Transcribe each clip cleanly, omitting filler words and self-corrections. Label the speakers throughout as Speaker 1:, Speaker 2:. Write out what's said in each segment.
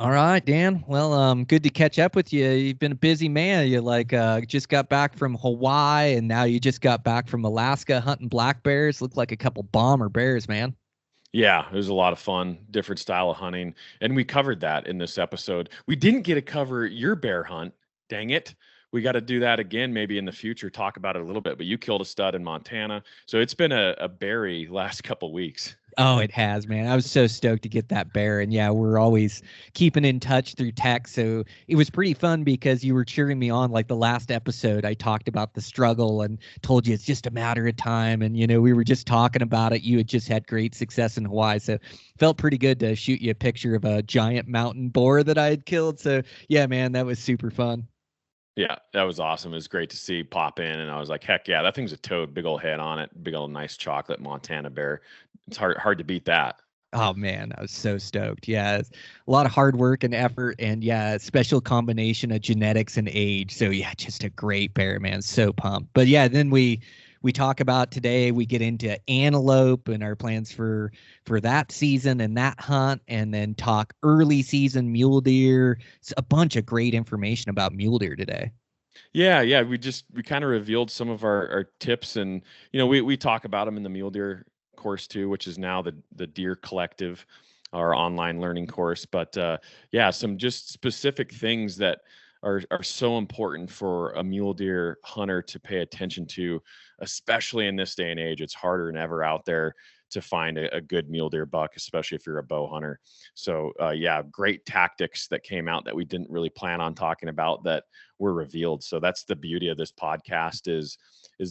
Speaker 1: All right, Dan. Well, good to catch up with you. You've been a busy man. You just got back from Hawaii, and now you just got back from Alaska hunting black bears. Look like a couple bomber bears, man.
Speaker 2: Yeah, it was a lot of fun, different style of hunting, and we covered that in this episode. We didn't get to cover your bear hunt. Dang it. We got to do that again maybe in the future, talk about it a little bit, but you killed a stud in Montana. So it's been a berry last couple weeks.
Speaker 1: Oh, it has, man. I was so stoked to get that bear. And yeah, we're always keeping in touch through text. So it was pretty fun because you were cheering me on. Like the last episode, I talked about the struggle and told you it's just a matter of time. And, we were just talking about it. You had just had great success in Hawaii. So felt pretty good to shoot you a picture of a giant mountain boar that I had killed. So yeah, man, that was super fun.
Speaker 2: Yeah, that was awesome. It was great to see pop in, and I was like, heck yeah, that thing's a toad, big old head on it, big old nice chocolate Montana bear. It's hard to beat that.
Speaker 1: Oh man, I was so stoked. Yeah, it's a lot of hard work and effort, and yeah, special combination of genetics and age. So yeah, just a great bear, man. So pumped. But yeah, then we talk about today. We get into antelope and our plans for that season and that hunt, and then talk early season mule deer. It's a bunch of great information about mule deer today.
Speaker 2: Yeah, we kind of revealed some of our tips, and we talk about them in the mule deer course too, which is now the Deer Collective, our online learning course. But yeah, some just specific things that are so important for a mule deer hunter to pay attention to, especially in this day and age. It's harder than ever out there to find a good mule deer buck, especially if you're a bow hunter. So yeah, great tactics that came out that we didn't really plan on talking about that were revealed. So that's the beauty of this podcast is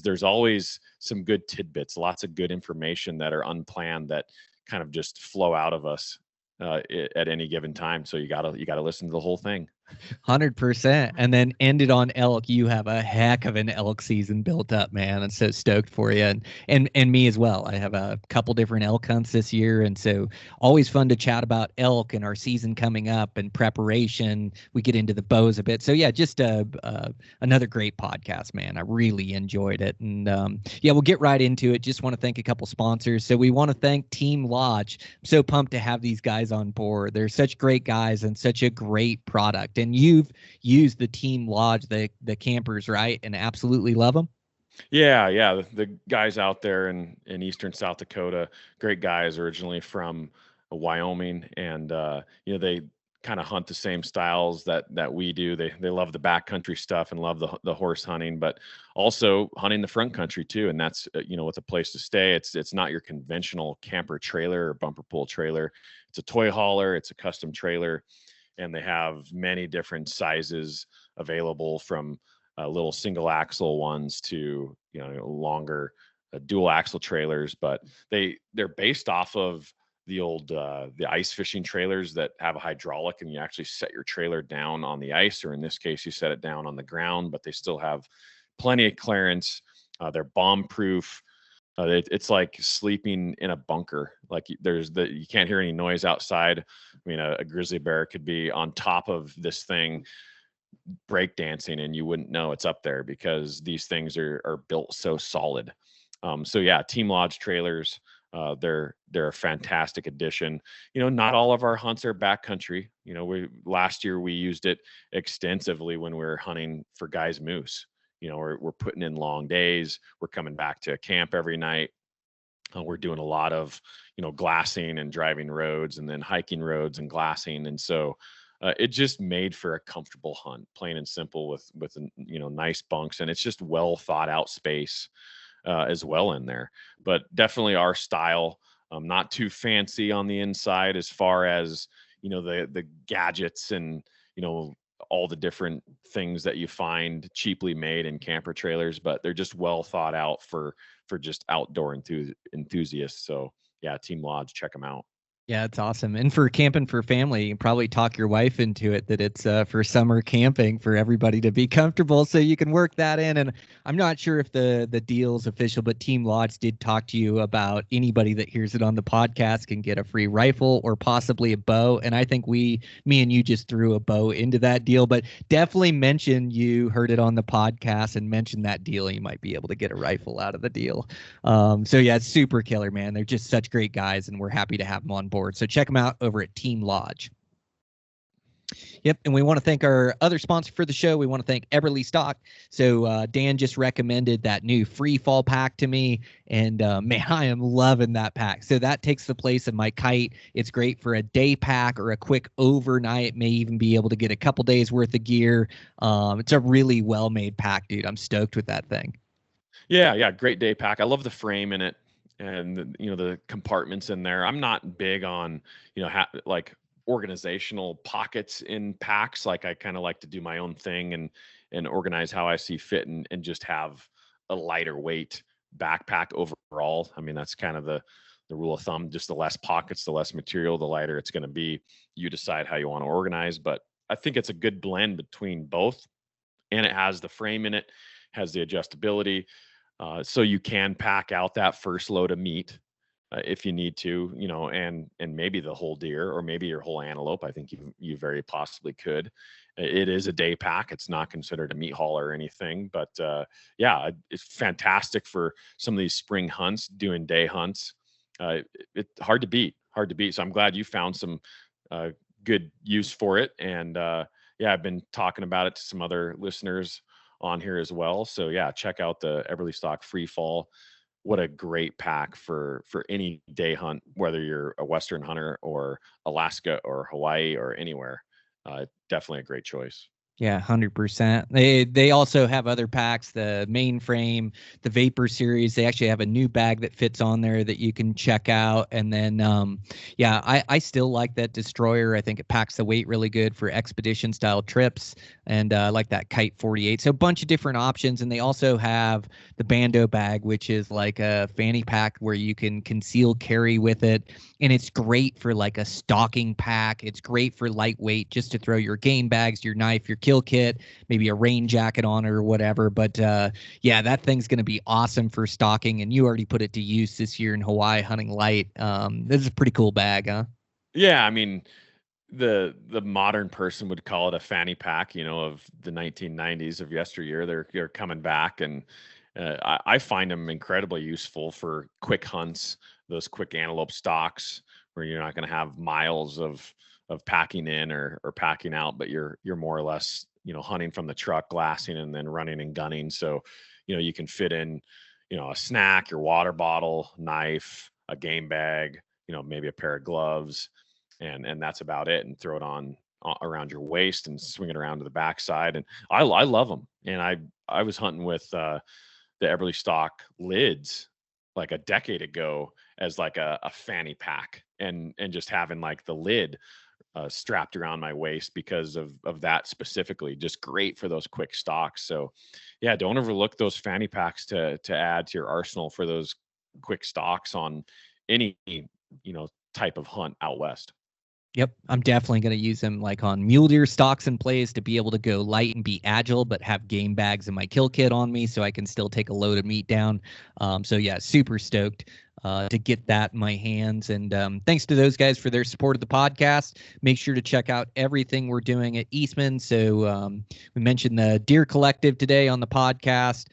Speaker 2: there's always some good tidbits, lots of good information that are unplanned that kind of just flow out of us at any given time. So you gotta listen to the whole thing.
Speaker 1: 100%. And then ended on elk. You have a heck of an elk season built up, man. I'm so stoked for you. And me as well. I have a couple different elk hunts this year. And so always fun to chat about elk and our season coming up and preparation. We get into the bows a bit. So yeah, just another great podcast, man. I really enjoyed it. And yeah, we'll get right into it. Just want to thank a couple sponsors. So we want to thank Team Lodge. I'm so pumped to have these guys on board. They're such great guys and such a great product. And you've used the Team Lodge, the campers, right? And absolutely love them.
Speaker 2: Yeah. The guys out there in eastern South Dakota, great guys, originally from Wyoming, and they kind of hunt the same styles that we do. They love the backcountry stuff and love the horse hunting, but also hunting the front country too. And that's with a place to stay. It's not your conventional camper trailer or bumper pull trailer. It's a toy hauler. It's a custom trailer, and they have many different sizes available, from little single axle ones to longer dual axle trailers. But they're based off of the old the ice fishing trailers that have a hydraulic, and you actually set your trailer down on the ice, or in this case you set it down on the ground, but they still have plenty of clearance. They're bomb proof. It's like sleeping in a bunker. Like you can't hear any noise outside. I mean, a grizzly bear could be on top of this thing breakdancing, and you wouldn't know it's up there because these things are built so solid. So yeah, Team Lodge trailers. They're a fantastic addition. Not all of our hunts are backcountry. Last year we used it extensively when we were hunting for guys moose. We're putting in long days. We're coming back to camp every night. We're doing a lot of glassing and driving roads, and then hiking roads and glassing, and so it just made for a comfortable hunt, plain and simple, with nice bunks, and it's just well thought out space as well in there. But definitely our style, not too fancy on the inside as far as the gadgets and all the different things that you find cheaply made in camper trailers, but they're just well thought out for just outdoor enthusiasts. So yeah, Team Lodge, check them out.
Speaker 1: Yeah, it's awesome. And for camping for family, you can probably talk your wife into it that it's for summer camping for everybody to be comfortable, so you can work that in. And I'm not sure if the deal's official, but Team Lodge did talk to you about anybody that hears it on the podcast can get a free rifle or possibly a bow. And I think me and you just threw a bow into that deal, but definitely mention you heard it on the podcast and mention that deal. You might be able to get a rifle out of the deal. So yeah, it's super killer, man. They're just such great guys, and we're happy to have them on board. So check them out over at Team Lodge. Yep. And we want to thank our other sponsor for the show. We want to thank Eberly Stock. So Dan just recommended that new free fall pack to me. And man, I am loving that pack. So that takes the place of my kite. It's great for a day pack or a quick overnight. May even be able to get a couple days worth of gear. It's a really well-made pack, dude. I'm stoked with that thing.
Speaker 2: Yeah, great day pack. I love the frame in it, and the compartments in there. I'm not big on like organizational pockets in packs. Like I kind of like to do my own thing and organize how I see fit, and just have a lighter weight backpack overall. I mean, that's kind of the rule of thumb. Just the less pockets, the less material, the lighter it's going to be. You decide how you want to organize, but I think it's a good blend between both, and it has the frame in it, has the adjustability. So you can pack out that first load of meat if you need to, and maybe the whole deer or maybe your whole antelope. I think you very possibly could. It is a day pack. It's not considered a meat haul or anything, but yeah, it's fantastic for some of these spring hunts, doing day hunts. It's hard to beat. So I'm glad you found some good use for it. And yeah, I've been talking about it to some other listeners on here as well. So yeah, check out the Eberly Stock Free Fall. What a great pack for any day hunt, whether you're a Western hunter or Alaska or Hawaii or anywhere. Definitely a great choice.
Speaker 1: Yeah, 100%. They also have other packs, the mainframe, the Vapor series. They actually have a new bag that fits on there that you can check out. And then, yeah, I still like that Destroyer. I think it packs the weight really good for expedition style trips. And I like that Kite 48. So a bunch of different options. And they also have the Bando bag, which is like a fanny pack where you can conceal carry with it. And it's great for like a stalking pack. It's great for lightweight, just to throw your game bags, your knife, your kill kit, maybe a rain jacket on it or whatever. But yeah, that thing's going to be awesome for stalking. And you already put it to use this year in Hawaii hunting light. This is a pretty cool bag, huh?
Speaker 2: Yeah, I mean, the modern person would call it a fanny pack, of the 1990s of yesteryear. They're coming back, and I find them incredibly useful for quick hunts, those quick antelope stalks where you're not going to have miles of packing in or packing out, but you're more or less hunting from the truck, glassing, and then running and gunning. So you can fit in a snack, your water bottle, knife, a game bag, maybe a pair of gloves, and that's about it, and throw it on around your waist and swing it around to the backside. And I love them. And I was hunting with the Eberly Stock lids like a decade ago as like a fanny pack, and just having like the lid strapped around my waist because of that specifically. Just great for those quick stalks. So yeah, don't overlook those fanny packs to add to your arsenal for those quick stalks on any type of hunt out west.
Speaker 1: Yep, I'm definitely going to use them like on mule deer stalks and plays to be able to go light and be agile, but have game bags and my kill kit on me so I can still take a load of meat down. So yeah, super stoked to get that in my hands. And thanks to those guys for their support of the podcast. Make sure to check out everything we're doing at Eastman. So we mentioned the Deer Collective today on the podcast.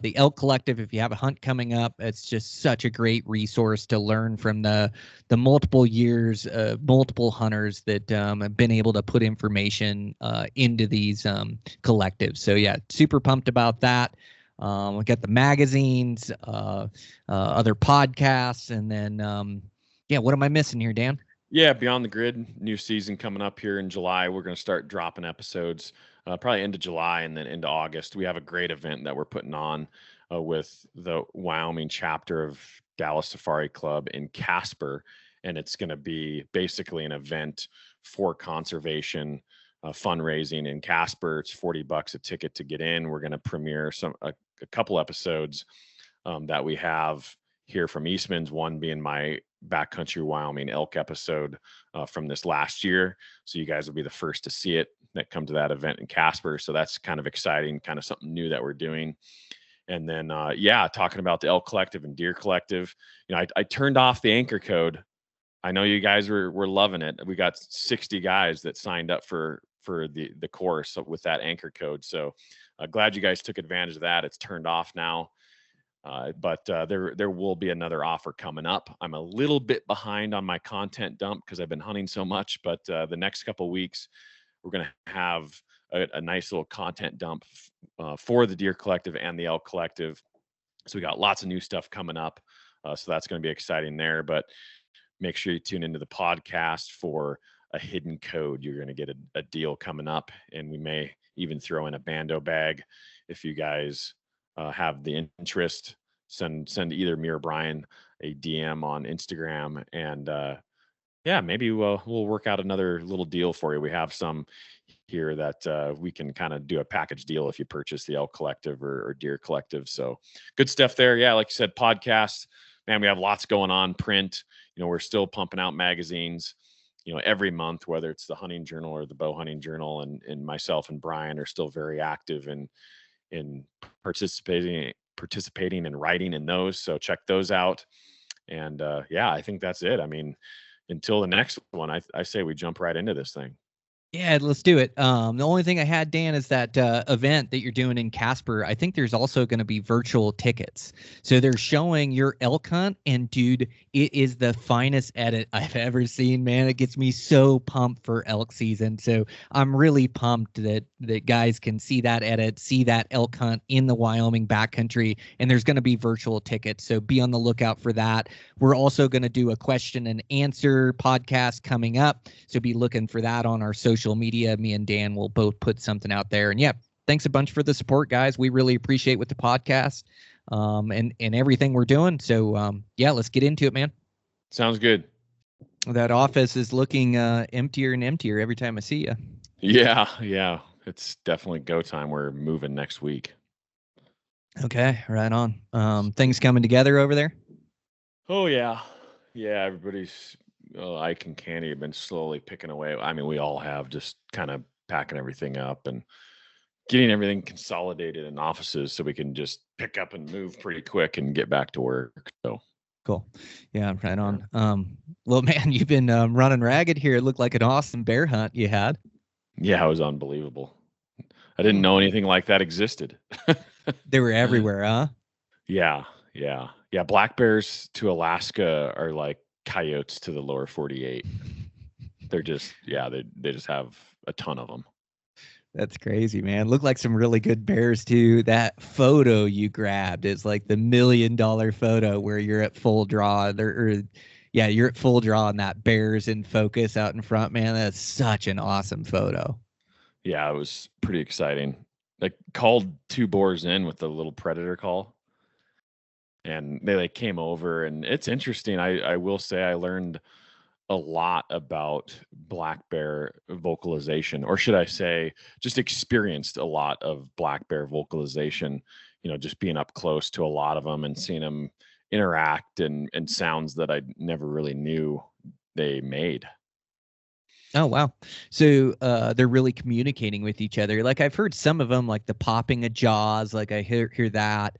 Speaker 1: The Elk Collective, if you have a hunt coming up, it's just such a great resource to learn from the multiple years, multiple hunters that have been able to put information into these collectives. So yeah, super pumped about that. We got the magazines, other podcasts, and then yeah, what am I missing here, Dan?
Speaker 2: Yeah, Beyond the Grid, new season coming up here in July. We're going to start dropping episodes probably into July and then into August. We have a great event that we're putting on with the Wyoming chapter of Dallas Safari Club in Casper. And it's going to be basically an event for conservation fundraising in Casper. It's $40 a ticket to get in. We're going to premiere a couple episodes that we have here from Eastman's, one being my backcountry Wyoming elk episode from this last year. So you guys will be the first to see it that come to that event in Casper. So that's kind of exciting, kind of something new that we're doing. And then, yeah, talking about the Elk Collective and Deer Collective, I turned off the anchor code. I know you guys were loving it. We got 60 guys that signed up for the course with that anchor code. So glad you guys took advantage of that. It's turned off now. But there will be another offer coming up. I'm a little bit behind on my content dump because I've been hunting so much, but the next couple of weeks, we're going to have a nice little content dump for the Deer Collective and the Elk Collective. So we got lots of new stuff coming up. So that's going to be exciting there. But make sure you tune into the podcast for a hidden code. You're going to get a deal coming up, and we may even throw in a bando bag if you guys have the interest. Send either me or Brian a DM on Instagram, and yeah, maybe we'll work out another little deal for you. We have some here that we can kind of do a package deal if you purchase the Elk Collective or Deer Collective. So good stuff there. Yeah, like you said, podcasts, man, we have lots going on. Print, we're still pumping out magazines, every month, whether it's the Hunting Journal or the Bow Hunting Journal, and myself and Brian are still very active in participating and writing in those. So check those out. And yeah, I think that's it. I mean, until the next one, I say we jump right into this thing.
Speaker 1: Yeah, let's do it. The only thing I had, Dan, is that event that you're doing in Casper. I think there's also going to be virtual tickets. So they're showing your elk hunt, and dude, it is the finest edit I've ever seen, man. It gets me so pumped for elk season. So I'm really pumped that guys can see that edit, see that elk hunt in the Wyoming backcountry, and there's going to be virtual tickets. So be on the lookout for that. We're also going to do a question and answer podcast coming up. So be looking for that on our social media. Me and Dan will both put something out there. And yeah, thanks a bunch for the support, guys. We really appreciate with the podcast and everything we're doing. So yeah, let's get into it, man.
Speaker 2: Sounds good.
Speaker 1: That office is looking emptier and emptier every time I see you.
Speaker 2: Yeah. It's definitely go time. We're moving next week.
Speaker 1: Okay, right on. Things coming together over there?
Speaker 2: Oh, yeah. Yeah, everybody's... Ike and Candy have been slowly picking away. I mean, we all have, just kind of packing everything up and getting everything consolidated in offices so we can just pick up and move pretty quick and get back to work. So
Speaker 1: cool. Yeah, right on. Well, man, you've been running ragged here. It looked like an awesome bear hunt you had.
Speaker 2: Yeah, it was unbelievable. I didn't know anything like that existed.
Speaker 1: They were everywhere, huh?
Speaker 2: Yeah. Black bears to Alaska are like coyotes to the lower 48. They're just, they just have a ton of them.
Speaker 1: That's crazy, man. Looked like some really good bears too. That photo you grabbed is like the $1 million photo where you're at full draw. You're at full draw and that bear's in focus out in front, man. That's such an awesome photo.
Speaker 2: Yeah, it was pretty exciting. Like, called 2 boars in with the little predator call. And they came over, and it's interesting. I will say I learned a lot about black bear vocalization, or should I say just experienced a lot of black bear vocalization, just being up close to a lot of them and seeing them interact and sounds that I never really knew they made.
Speaker 1: Oh, wow. So they're really communicating with each other. Like, I've heard some of them, like the popping of jaws, like I hear that.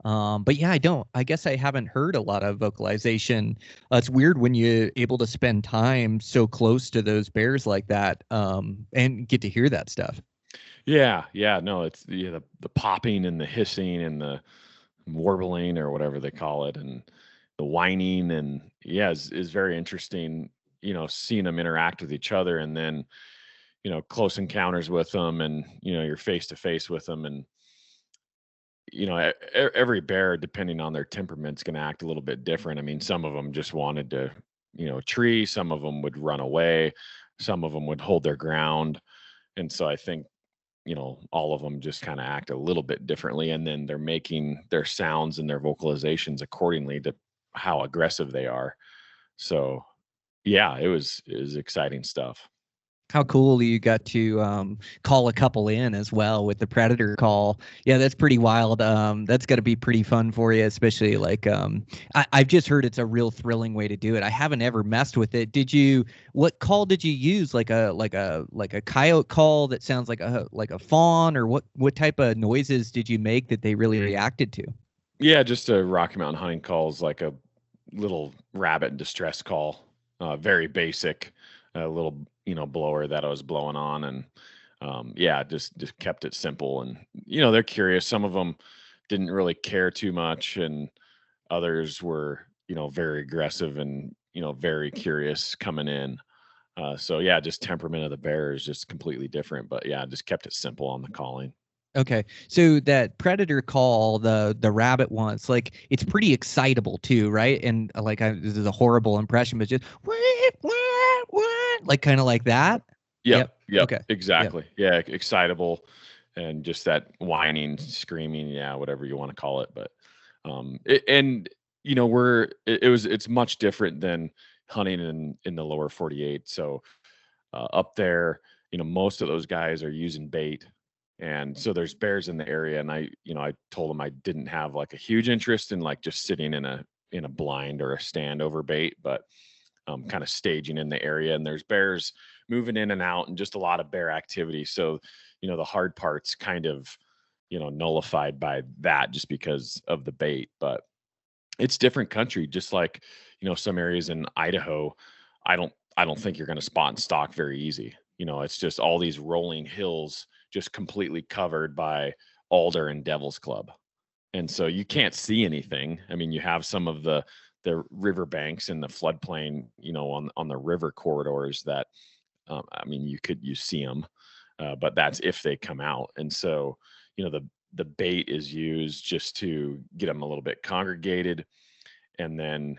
Speaker 1: But yeah, I guess I haven't heard a lot of vocalization. It's weird when you're able to spend time so close to those bears like that, and get to hear that stuff.
Speaker 2: Yeah. No, it's the popping and the hissing and the warbling or whatever they call it, and the whining, and yeah, is very interesting. Seeing them interact with each other, and then close encounters with them, and you're face to face with them, and every bear, depending on their temperament, is going to act a little bit different. I mean, some of them just wanted to, tree. Some of them would run away. Some of them would hold their ground. And so I think, all of them just kind of act a little bit differently. And then they're making their sounds and their vocalizations accordingly to how aggressive they are. So yeah, it was exciting stuff.
Speaker 1: How cool you got to call a couple in as well with the predator call. Yeah, that's pretty wild. That's got to be pretty fun for you, especially like I've just heard it's a real thrilling way to do it. I haven't ever messed with it. What call did you use? Like a coyote call that sounds like a fawn, or what type of noises did you make that they really reacted to?
Speaker 2: Yeah, just a Rocky Mountain hunting calls, like a little rabbit distress call. Very basic, a little blower that I was blowing on, and just kept it simple. And they're curious. Some of them didn't really care too much, and others were very aggressive and very curious coming in. So yeah, just temperament of the bear is just completely different. But yeah, just kept it simple on the calling.
Speaker 1: Okay. So that predator call, the rabbit ones, like it's pretty excitable too, right? And this is a horrible impression, but just like kind of like that.
Speaker 2: Yep,
Speaker 1: Yep.
Speaker 2: yep,
Speaker 1: Okay. Yep.
Speaker 2: exactly. Yeah, excitable, and just that whining, screaming, yeah, whatever you want to call it. But and it's much different than hunting in the lower 48. So up there, most of those guys are using bait. And so there's bears in the area. And I told them I didn't have like a huge interest in like just sitting in a blind or a stand over bait, but kind of staging in the area. And there's bears moving in and out and just a lot of bear activity. So, the hard part's kind of, nullified by that just because of the bait. But it's different country, just like, some areas in Idaho. I don't think you're going to spot and stalk very easy. It's just all these rolling hills just completely covered by alder and devil's club. And so you can't see anything. I mean, you have some of the riverbanks and the floodplain, on the river corridors that, I mean, you see them, but that's if they come out. And so, the bait is used just to get them a little bit congregated. And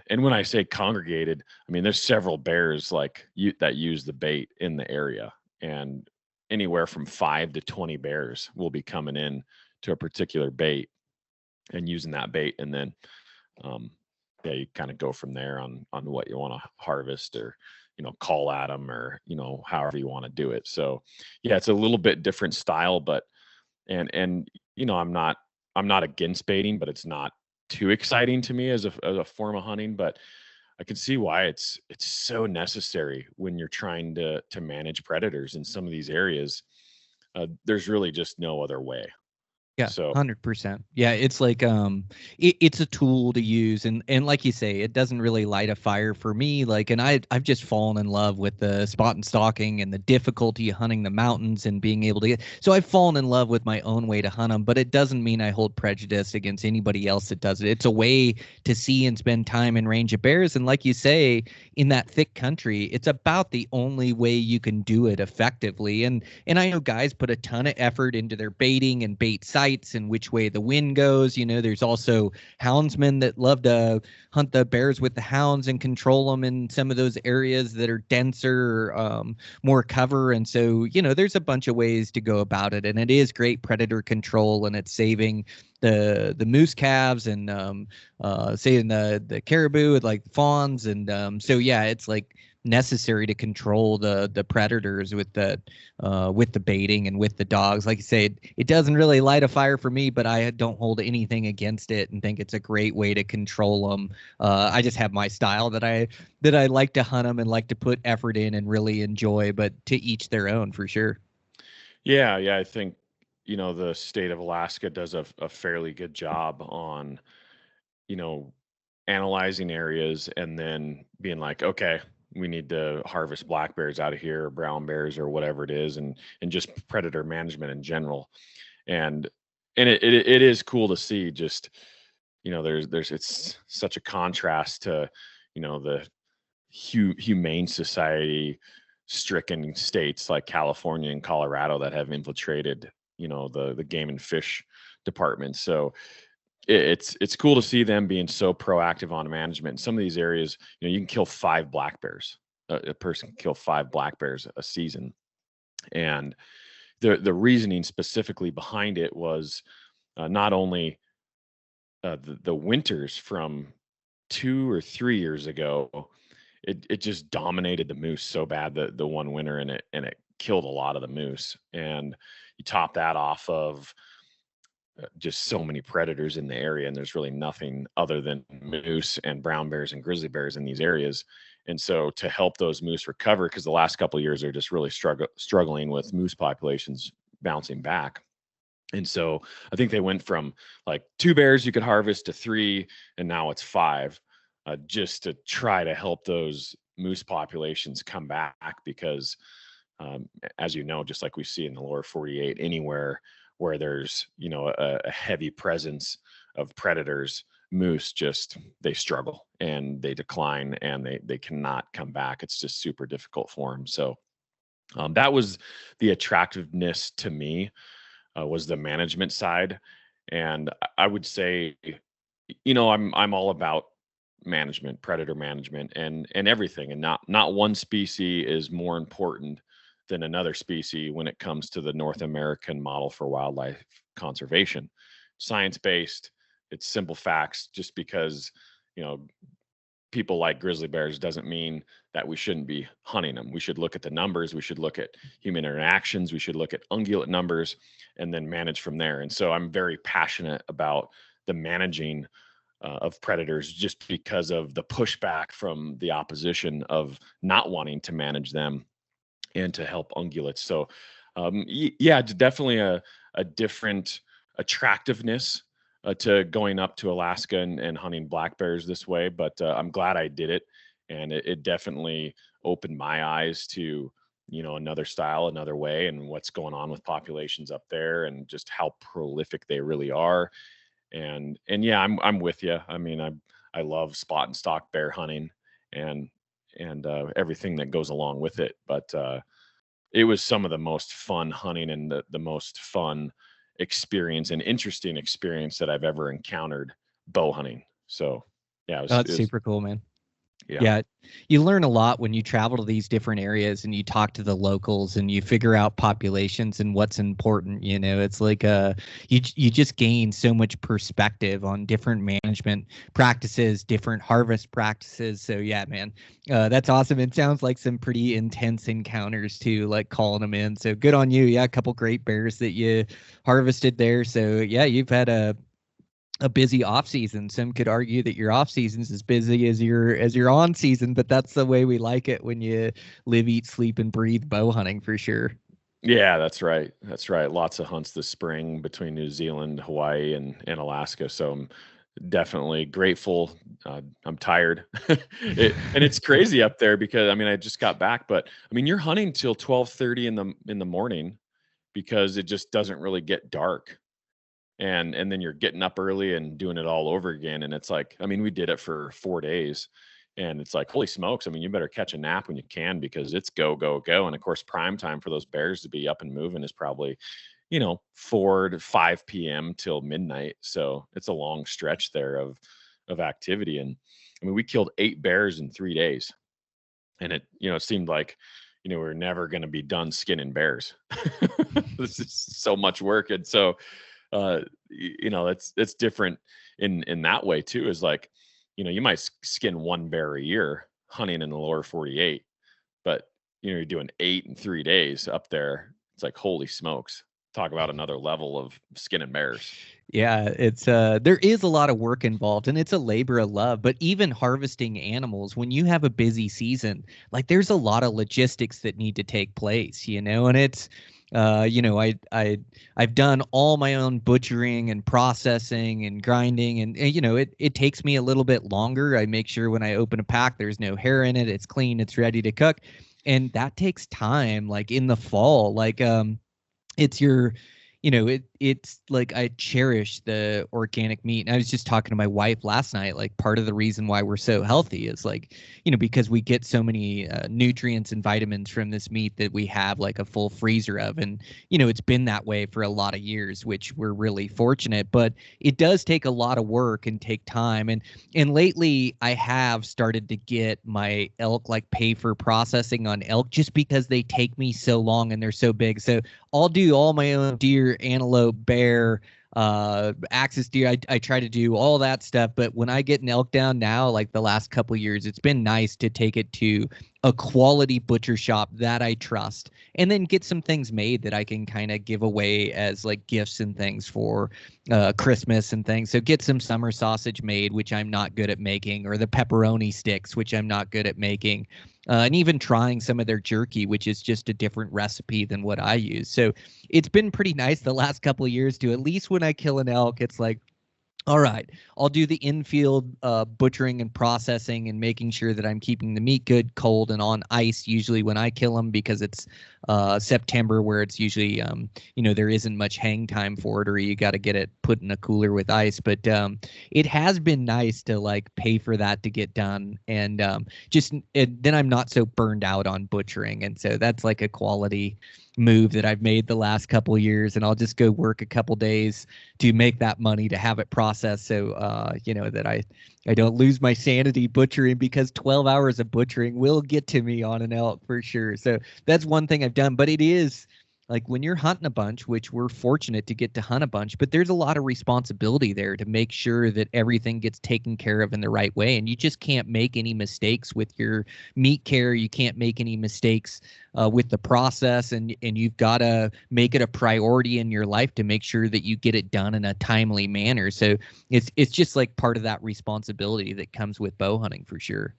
Speaker 2: when I say congregated, I mean, there's several bears like you that use the bait in the area, and anywhere from 5 to 20 bears will be coming in to a particular bait and using that bait. And then, um, yeah, you kind of go from there on what you want to harvest, or call at them, or however you want to do it. So yeah, it's a little bit different style. But and I'm not against baiting, but it's not too exciting to me as a form of hunting. But I can see why it's so necessary when you're trying to manage predators in some of these areas. There's really just no other way.
Speaker 1: Yeah,
Speaker 2: So
Speaker 1: 100%. Yeah, it's like it's a tool to use, and like you say, it doesn't really light a fire for me. Like, and I've just fallen in love with the spot and stalking and the difficulty of hunting the mountains and being able to get. So I've fallen in love with my own way to hunt them, but it doesn't mean I hold prejudice against anybody else that does it. It's a way to see and spend time in range of bears, and like you say, in that thick country, it's about the only way you can do it effectively. And I know guys put a ton of effort into their baiting and bait sites and which way the wind goes. There's also houndsmen that love to hunt the bears with the hounds and control them in some of those areas that are denser, more cover. And so, there's a bunch of ways to go about it. And it is great predator control, and it's saving the moose calves and saving the caribou with like fawns. And so, yeah, it's like necessary to control the predators with the baiting and with the dogs. Like you say, it doesn't really light a fire for me, but I don't hold anything against it and think it's a great way to control them. I just have my style that I like to hunt them and like to put effort in and really enjoy, but to each their own for sure.
Speaker 2: yeah, I think the state of Alaska does a fairly good job on you know analyzing areas and then being like, okay, we need to harvest black bears out of here, or brown bears, or whatever it is, and just predator management in general. And it is cool to see just, there's it's such a contrast to, the humane society stricken states like California and Colorado that have infiltrated, the game and fish departments. So it's cool to see them being so proactive on management. In some of these areas, you can kill 5 black bears. A person can kill 5 black bears a season, and the reasoning specifically behind it was not only the winters from 2 or 3 years ago. It just dominated the moose so bad, the one winter, and it killed a lot of the moose. And you top that off of just so many predators in the area, and there's really nothing other than moose and brown bears and grizzly bears in these areas. And so to help those moose recover, because the last couple of years they're just really struggling with moose populations bouncing back. And so I think they went from like 2 bears you could harvest to 3, and now it's 5, just to try to help those moose populations come back. Because as just like we see in the lower 48, anywhere where there's a heavy presence of predators, moose they struggle and they decline and they cannot come back. It's just super difficult for them. So that was the attractiveness to me, was the management side. And I would say, I'm all about management, predator management, and everything, and not one species is more important than another species when it comes to the North American model for wildlife conservation. Science based, it's simple facts. Just because people like grizzly bears doesn't mean that we shouldn't be hunting them. We should look at the numbers. We should look at human interactions. We should look at ungulate numbers and then manage from there. And so I'm very passionate about the managing of predators, just because of the pushback from the opposition of not wanting to manage them and to help ungulates. So yeah, it's definitely a different attractiveness to going up to Alaska and hunting black bears this way. But I'm glad I did it. And it definitely opened my eyes to, another style, another way, and what's going on with populations up there and just how prolific they really are. And yeah, I'm with you. I mean, I love spot and stalk bear hunting and everything that goes along with it. But it was some of the most fun hunting and the most fun experience and interesting experience that I've ever encountered bow hunting. So yeah,
Speaker 1: That's super cool, man.
Speaker 2: Yeah.
Speaker 1: Yeah, you learn a lot when you travel to these different areas and you talk to the locals and you figure out populations and what's important. It's like you just gain so much perspective on different management practices, different harvest practices. So yeah, man, that's awesome. It sounds like some pretty intense encounters too, like calling them in. So good on you. Yeah, a couple great bears that you harvested there. So yeah, you've had a busy off season. Some could argue that your off season's as busy as your on season, but that's the way we like it when you live, eat, sleep, and breathe bow hunting, for sure.
Speaker 2: Yeah, that's right. That's right. Lots of hunts this spring between New Zealand, Hawaii, and Alaska. So I'm definitely grateful. I'm tired. And it's crazy up there because I just got back, but you're hunting till 12:30 in the morning because it just doesn't really get dark. And then you're getting up early and doing it all over again. And it's like, we did it for 4 days, and it's like, holy smokes. You better catch a nap when you can, because it's go, go, go. And of course, prime time for those bears to be up and moving is probably, 4 to 5 p.m. till midnight. So it's a long stretch there of activity. And we killed 8 bears in 3 days. And it seemed like, we were never going to be done skinning bears. This is so much work. And so, it's different in that way too, is like, you might skin 1 bear a year hunting in the lower 48, but you're doing 8 in 3 days up there. It's like, holy smokes, talk about another level of skinning bears.
Speaker 1: Yeah, it's there is a lot of work involved, and it's a labor of love. But even harvesting animals, when you have a busy season, like there's a lot of logistics that need to take place, and it's I've done all my own butchering and processing and grinding, and it takes me a little bit longer. I make sure when I open a pack, there's no hair in it. It's clean. It's ready to cook. And that takes time, like in the fall, like, it's it's like I cherish the organic meat. And I was just talking to my wife last night, like part of the reason why we're so healthy is like, because we get so many nutrients and vitamins from this meat that we have like a full freezer of. And, it's been that way for a lot of years, which we're really fortunate, but it does take a lot of work and take time. And lately I have started to get my elk, like pay for processing on elk, just because they take me so long and they're so big. So I'll do all my own deer, antelope, bear, axis deer. I try to do all that stuff. But when I get an elk down now, like the last couple of years, it's been nice to take it to a quality butcher shop that I trust, and then get some things made that I can kind of give away as like gifts and things for Christmas and things. So get some summer sausage made, which I'm not good at making, or the pepperoni sticks, which I'm not good at making. And even trying some of their jerky, which is just a different recipe than what I use. So it's been pretty nice the last couple of years to, at least when I kill an elk, it's like, All right. I'll do the infield butchering and processing and making sure that I'm keeping the meat good, cold, and on ice usually when I kill them, because it's September, where it's usually, there isn't much hang time for it, or you got to get it put in a cooler with ice. But it has been nice to like pay for that to get done. And then I'm not so burned out on butchering. And so that's like a quality move that I've made the last couple of years. And I'll just go work a couple days to make that money to have it processed, so that I don't lose my sanity butchering, because 12 hours of butchering will get to me on an elk for sure. So that's one thing I've done. But it is like when you're hunting a bunch, which we're fortunate to get to hunt a bunch, but there's a lot of responsibility there to make sure that everything gets taken care of in the right way. And you just can't make any mistakes with your meat care. You can't make any mistakes with the process, and you've got to make it a priority in your life to make sure that you get it done in a timely manner. So it's just like part of that responsibility that comes with bow hunting for sure.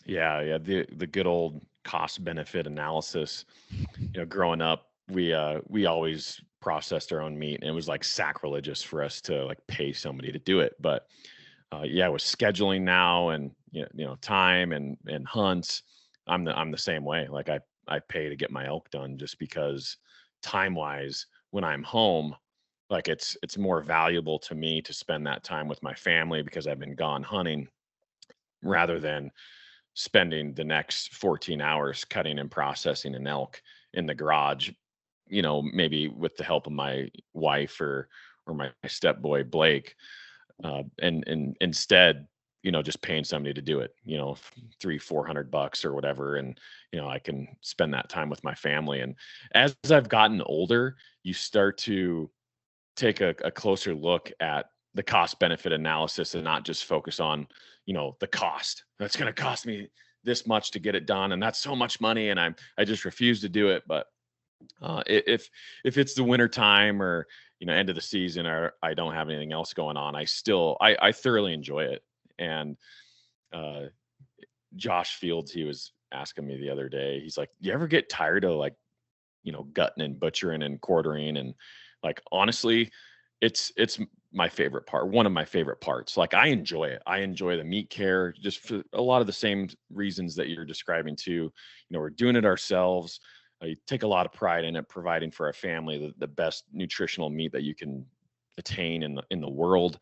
Speaker 2: Yeah. The good old cost benefit analysis. Growing up, we always processed our own meat, and it was like sacrilegious for us to like pay somebody to do it. But with scheduling now, and time and hunts, I'm the same way. Like I pay to get my elk done, just because time wise, when I'm home, like it's more valuable to me to spend that time with my family because I've been gone hunting, rather than spending the next 14 hours cutting and processing an elk in the garage, maybe with the help of my wife or my stepboy Blake, and instead, just paying somebody to do it, 300-400 bucks or whatever, and I can spend that time with my family. And as I've gotten older, you start to take a closer look at the cost benefit analysis, and not just focus on the cost. That's going to cost me this much to get it done, and that's so much money, and I just refuse to do it. But if it's the winter time, or end of the season, or I don't have anything else going on, I thoroughly enjoy it. And uh Josh Fields, he was asking me the other day, he's like, you ever get tired of like gutting and butchering and quartering? And like, honestly, it's my favorite part, one of my favorite parts. Like, I enjoy it. I enjoy the meat care, just for a lot of the same reasons that you're describing too. We're doing it ourselves. I take a lot of pride in it, providing for our family the best nutritional meat that you can attain in the world.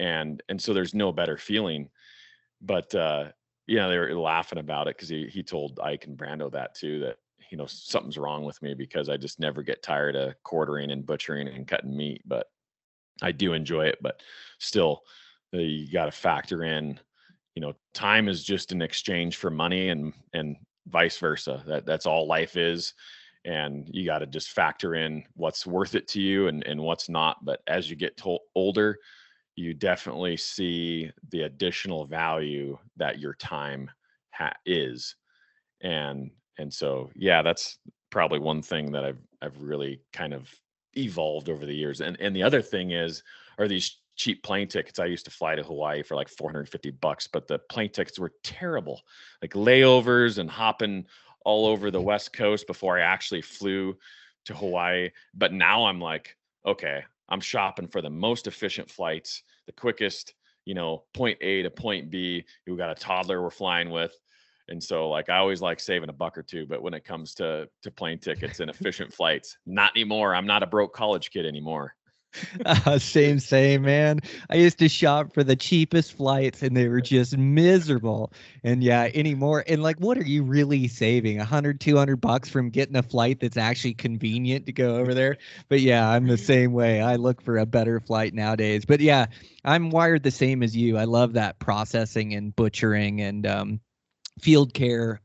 Speaker 2: And so there's no better feeling. But they were laughing about it, because he told Ike and Brando that too, that something's wrong with me because I just never get tired of quartering and butchering and cutting meat. But I do enjoy it. But still, you got to factor in, time is just an exchange for money, and vice versa. That's all life is. And you got to just factor in what's worth it to you, and what's not. But as you get older, you definitely see the additional value that your time is. And so, yeah, that's probably one thing that I've really kind of evolved over the years. And the other thing are these cheap plane tickets. I used to fly to Hawaii for like 450 bucks, but the plane tickets were terrible, like layovers and hopping all over the West Coast before I actually flew to Hawaii. But now I'm like, okay, I'm shopping for the most efficient flights, the quickest, point A to point B. We got a toddler we're flying with. And so, like, I always like saving a buck or two, but when it comes to plane tickets and efficient flights, not anymore. I'm not a broke college kid anymore.
Speaker 1: Same, man. I used to shop for the cheapest flights, and they were just miserable. And yeah, anymore. And like, what are you really saving? 100, 200 bucks from getting a flight that's actually convenient to go over there? But yeah, I'm the same way. I look for a better flight nowadays. But yeah, I'm wired the same as you. I love that processing and butchering and field care.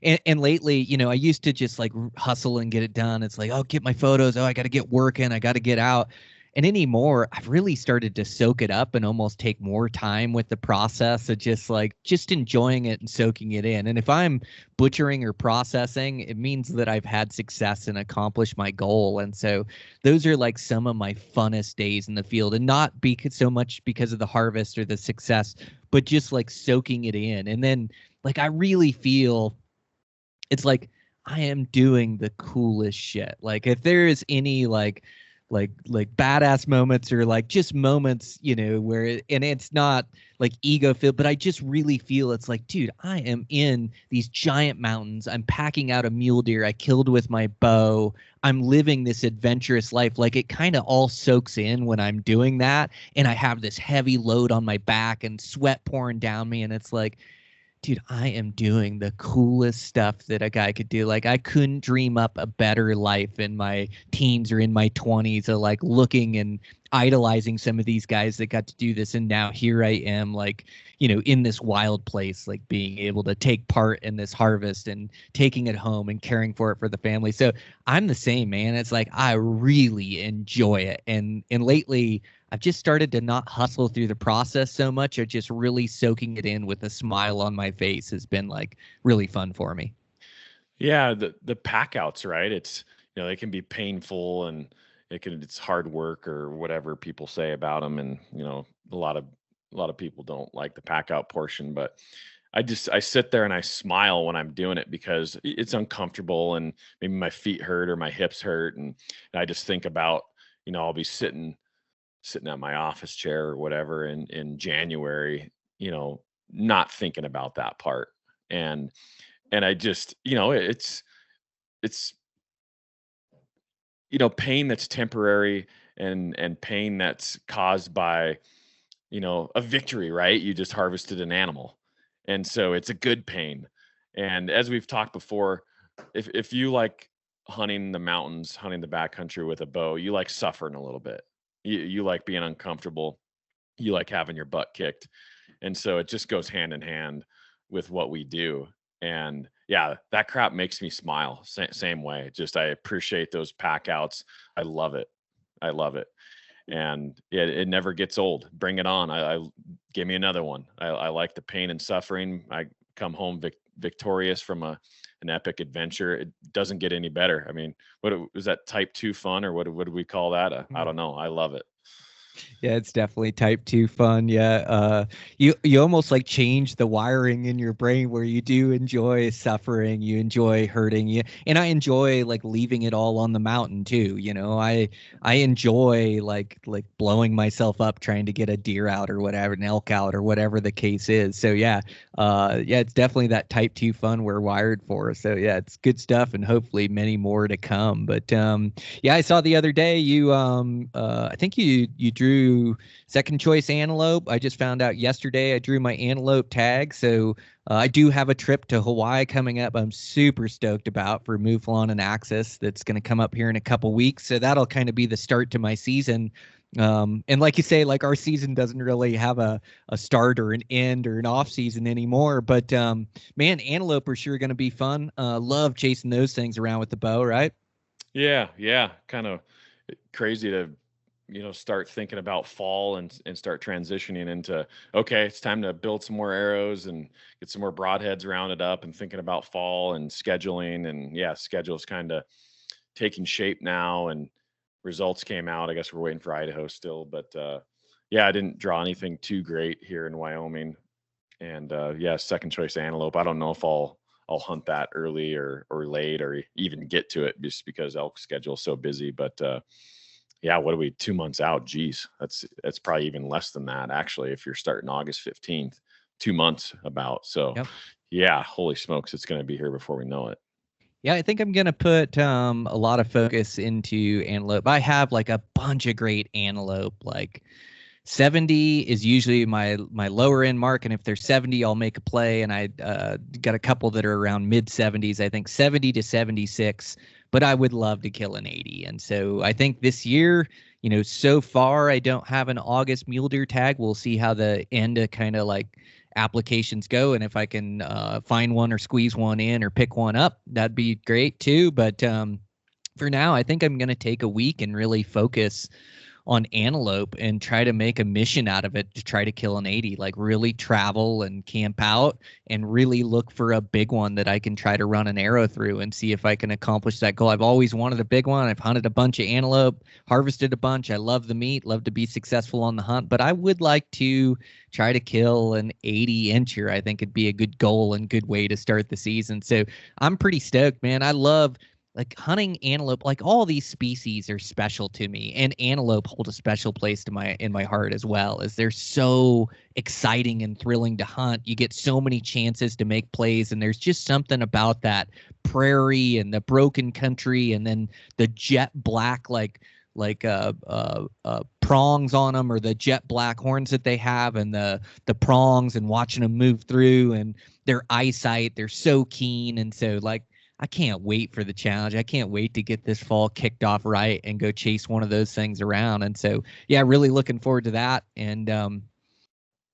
Speaker 1: And lately, I used to just like hustle and get it done. It's like, oh, get my photos. Oh, I got to get working. I got to get out. And anymore, I've really started to soak it up and almost take more time with the process of just enjoying it and soaking it in. And if I'm butchering or processing, it means that I've had success and accomplished my goal. And so those are like some of my funnest days in the field, and not so much because of the harvest or the success, but just like soaking it in. And then like, I really feel it's like I am doing the coolest shit. Like, if there is any like like badass moments or like just moments, where and it's not like ego filled, but I just really feel it's like, dude, I am in these giant mountains. I'm packing out a mule deer I killed with my bow. I'm living this adventurous life. Like it kind of all soaks in when I'm doing that. And I have this heavy load on my back and sweat pouring down me. And it's like, dude, I am doing the coolest stuff that a guy could do. Like I couldn't dream up a better life in my teens or in my 20s of like looking and idolizing some of these guys that got to do this. And now here I am, like, in this wild place, like being able to take part in this harvest and taking it home and caring for it for the family. So I'm the same, man. It's like I really enjoy it. And lately I've just started to not hustle through the process so much. Of just really soaking it in with a smile on my face has been like really fun for me.
Speaker 2: Yeah, the pack outs, right? It's they can be painful and it's hard work or whatever people say about them, and a lot of people don't like the pack out portion, but I sit there and I smile when I'm doing it because it's uncomfortable and maybe my feet hurt or my hips hurt, and I just think about I'll be sitting at my office chair or whatever in January, not thinking about that part. And I just, it's pain that's temporary and pain that's caused by, a victory, right? You just harvested an animal. And so it's a good pain. And as we've talked before, if you like hunting the mountains, hunting the backcountry with a bow, you like suffering a little bit. You like being uncomfortable. You like having your butt kicked. And so it just goes hand in hand with what we do. And yeah, that crap makes me smile. Same way. Just I appreciate those pack outs. I love it. I love it. And it never gets old. Bring it on. I give me another one. I like the pain and suffering. I come home victorious from an epic adventure. It doesn't get any better. I mean, what was that, type 2 fun, or what do we call that? I don't know. I love it.
Speaker 1: Yeah, it's definitely type 2 fun. Yeah. You almost like change the wiring in your brain where you do enjoy suffering, you enjoy hurting you. And I enjoy like leaving it all on the mountain too. I enjoy like blowing myself up trying to get a deer out or whatever, an elk out or whatever the case is. So yeah, it's definitely that type 2 fun we're wired for. So yeah, it's good stuff and hopefully many more to come. But yeah, I saw the other day you I think you drew second choice antelope. I just found out yesterday I drew my antelope tag. So I do have a trip to Hawaii coming up. I'm super stoked about for Mouflon and Axis. That's going to come up here in a couple weeks. So that'll kind of be the start to my season. And like you say, like our season doesn't really have a start or an end or an off season anymore. But man, antelope are sure going to be fun. Love chasing those things around with the bow, right?
Speaker 2: Yeah. Kind of crazy to start thinking about fall and start transitioning into, okay, it's time to build some more arrows and get some more broadheads rounded up and thinking about fall and scheduling. And yeah, schedule's kind of taking shape now and results came out. I guess we're waiting for Idaho still, but yeah, I didn't draw anything too great here in Wyoming. And yeah, second choice antelope. I don't know if I'll hunt that early or late or even get to it just because elk schedule is so busy. But yeah, what are we, 2 months out? Geez, that's probably even less than that, actually, if you're starting August 15th, 2 months about. So yep. Yeah, holy smokes, it's going to be here before we know it.
Speaker 1: Yeah, I think I'm going to put a lot of focus into antelope. I have like a bunch of great antelope. Like 70 is usually my lower end mark. And if they're 70, I'll make a play. And I got a couple that are around mid 70s, I think 70 to 76. But I would love to kill an 80. And so I think this year, so far I don't have an August mule deer tag. We'll see how the end of kind of like applications go. And if I can find one or squeeze one in or pick one up, that'd be great too. But for now, I think I'm going to take a week and really focus on antelope and try to make a mission out of it to try to kill an 80, like really travel and camp out and really look for a big one that I can try to run an arrow through and see if I can accomplish that goal. I've always wanted a big one. I've hunted a bunch of antelope, harvested a bunch. I love the meat, love to be successful on the hunt, but I would like to try to kill an 80 incher. I think it'd be a good goal and good way to start the season. So I'm pretty stoked, man. I love like hunting antelope, like all these species are special to me, and antelope hold a special place to in my heart as well, as they're so exciting and thrilling to hunt. You get so many chances to make plays, and there's just something about that prairie and the broken country, and then the jet black prongs on them, or the jet black horns that they have, and the prongs, and watching them move through, and their eyesight, they're so keen. And so, like, I can't wait for the challenge. I can't wait to get this fall kicked off right and go chase one of those things around. And so, yeah, really looking forward to that, and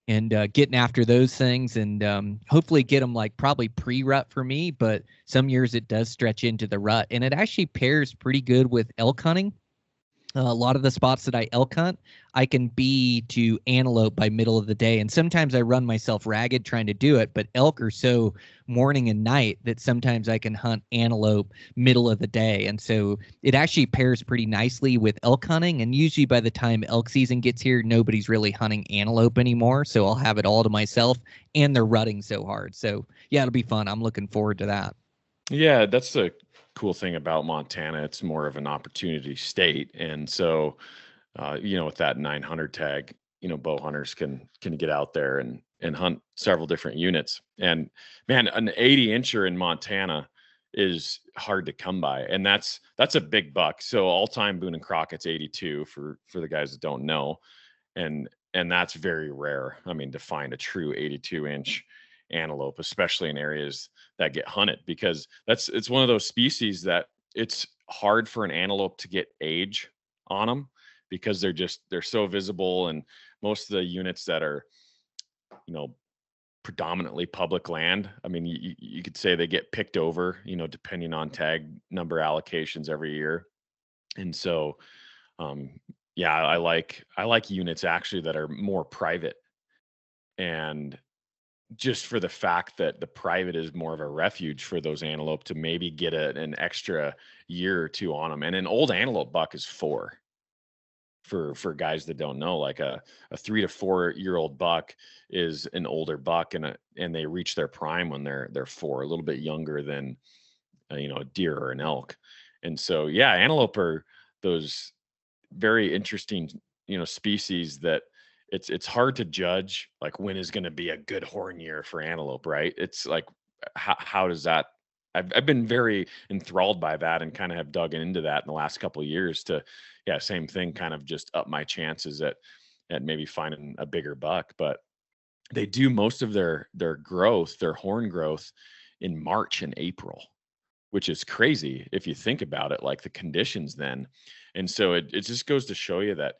Speaker 1: getting after those things, and hopefully get them like probably pre-rut for me. But some years it does stretch into the rut, and it actually pairs pretty good with elk hunting. A lot of the spots that I elk hunt, I can be to antelope by middle of the day. And sometimes I run myself ragged trying to do it, but elk are so morning and night that sometimes I can hunt antelope middle of the day. And so it actually pairs pretty nicely with elk hunting. And usually by the time elk season gets here, nobody's really hunting antelope anymore. So I'll have it all to myself, and they're rutting so hard. So yeah, it'll be fun. I'm looking forward to that.
Speaker 2: Yeah, that's the cool thing about Montana. It's more of an opportunity state, and so with that 900 tag, bow hunters can get out there and hunt several different units. And man, an 80-incher in Montana is hard to come by, and that's a big buck. So all time Boone and Crockett's 82 for the guys that don't know, and that's very rare. I mean, to find a true 82-inch antelope, especially in areas that get hunted, because it's one of those species that it's hard for an antelope to get age on them, because they're so visible. And most of the units that are, predominantly public land, I mean, you could say they get picked over, depending on tag number allocations every year. And so, yeah, I like units actually that are more private, and just for the fact that the private is more of a refuge for those antelope to maybe get an extra year or two on them. And an old antelope buck is 4. For guys that don't know, like a 3 to 4 year old buck is an older buck, and they reach their prime when they're 4, a little bit younger than a deer or an elk. And so, yeah, antelope are those very interesting species that it's hard to judge, like, when is going to be a good horn year for antelope, right? It's like, how does that, I've been very enthralled by that, and kind of have dug into that in the last couple of years to, yeah, same thing, kind of just up my chances at maybe finding a bigger buck. But they do most of their growth, their horn growth, in March and April, which is crazy if you think about it, like the conditions then. And so it just goes to show you that,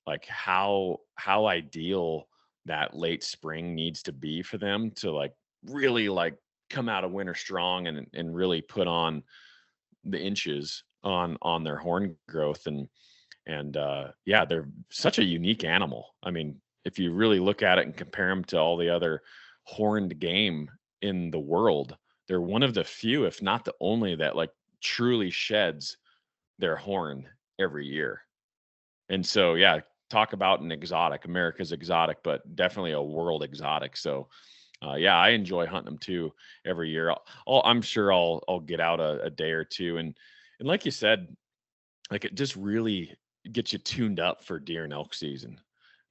Speaker 2: like, how ideal that late spring needs to be for them to, like, really, like, come out of winter strong and really put on the inches on their horn growth. And yeah, they're such a unique animal. I mean, if you really look at it and compare them to all the other horned game in the world, they're one of the few, if not the only, that, like, truly sheds their horn every year. And so, yeah, talk about an exotic, America's exotic, but definitely a world exotic. So, yeah, I enjoy hunting them too every year. I'm sure I'll get out a day or two, and like you said, like, it just really gets you tuned up for deer and elk season.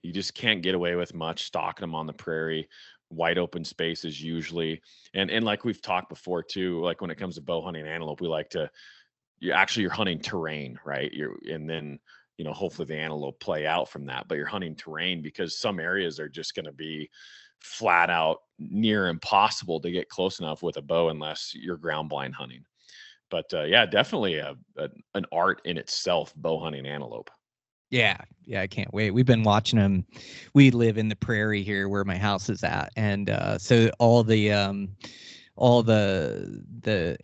Speaker 2: You just can't get away with much stalking them on the prairie, wide open spaces usually. And like we've talked before too, like when it comes to bow hunting antelope, we like to, you're hunting terrain, right? And then, hopefully the antelope play out from that, but you're hunting terrain because some areas are just going to be flat out near impossible to get close enough with a bow unless you're ground blind hunting. But yeah, definitely an art in itself, bow hunting antelope.
Speaker 1: Yeah, I can't wait. We've been watching them. We live in the prairie here where my house is at, and so all the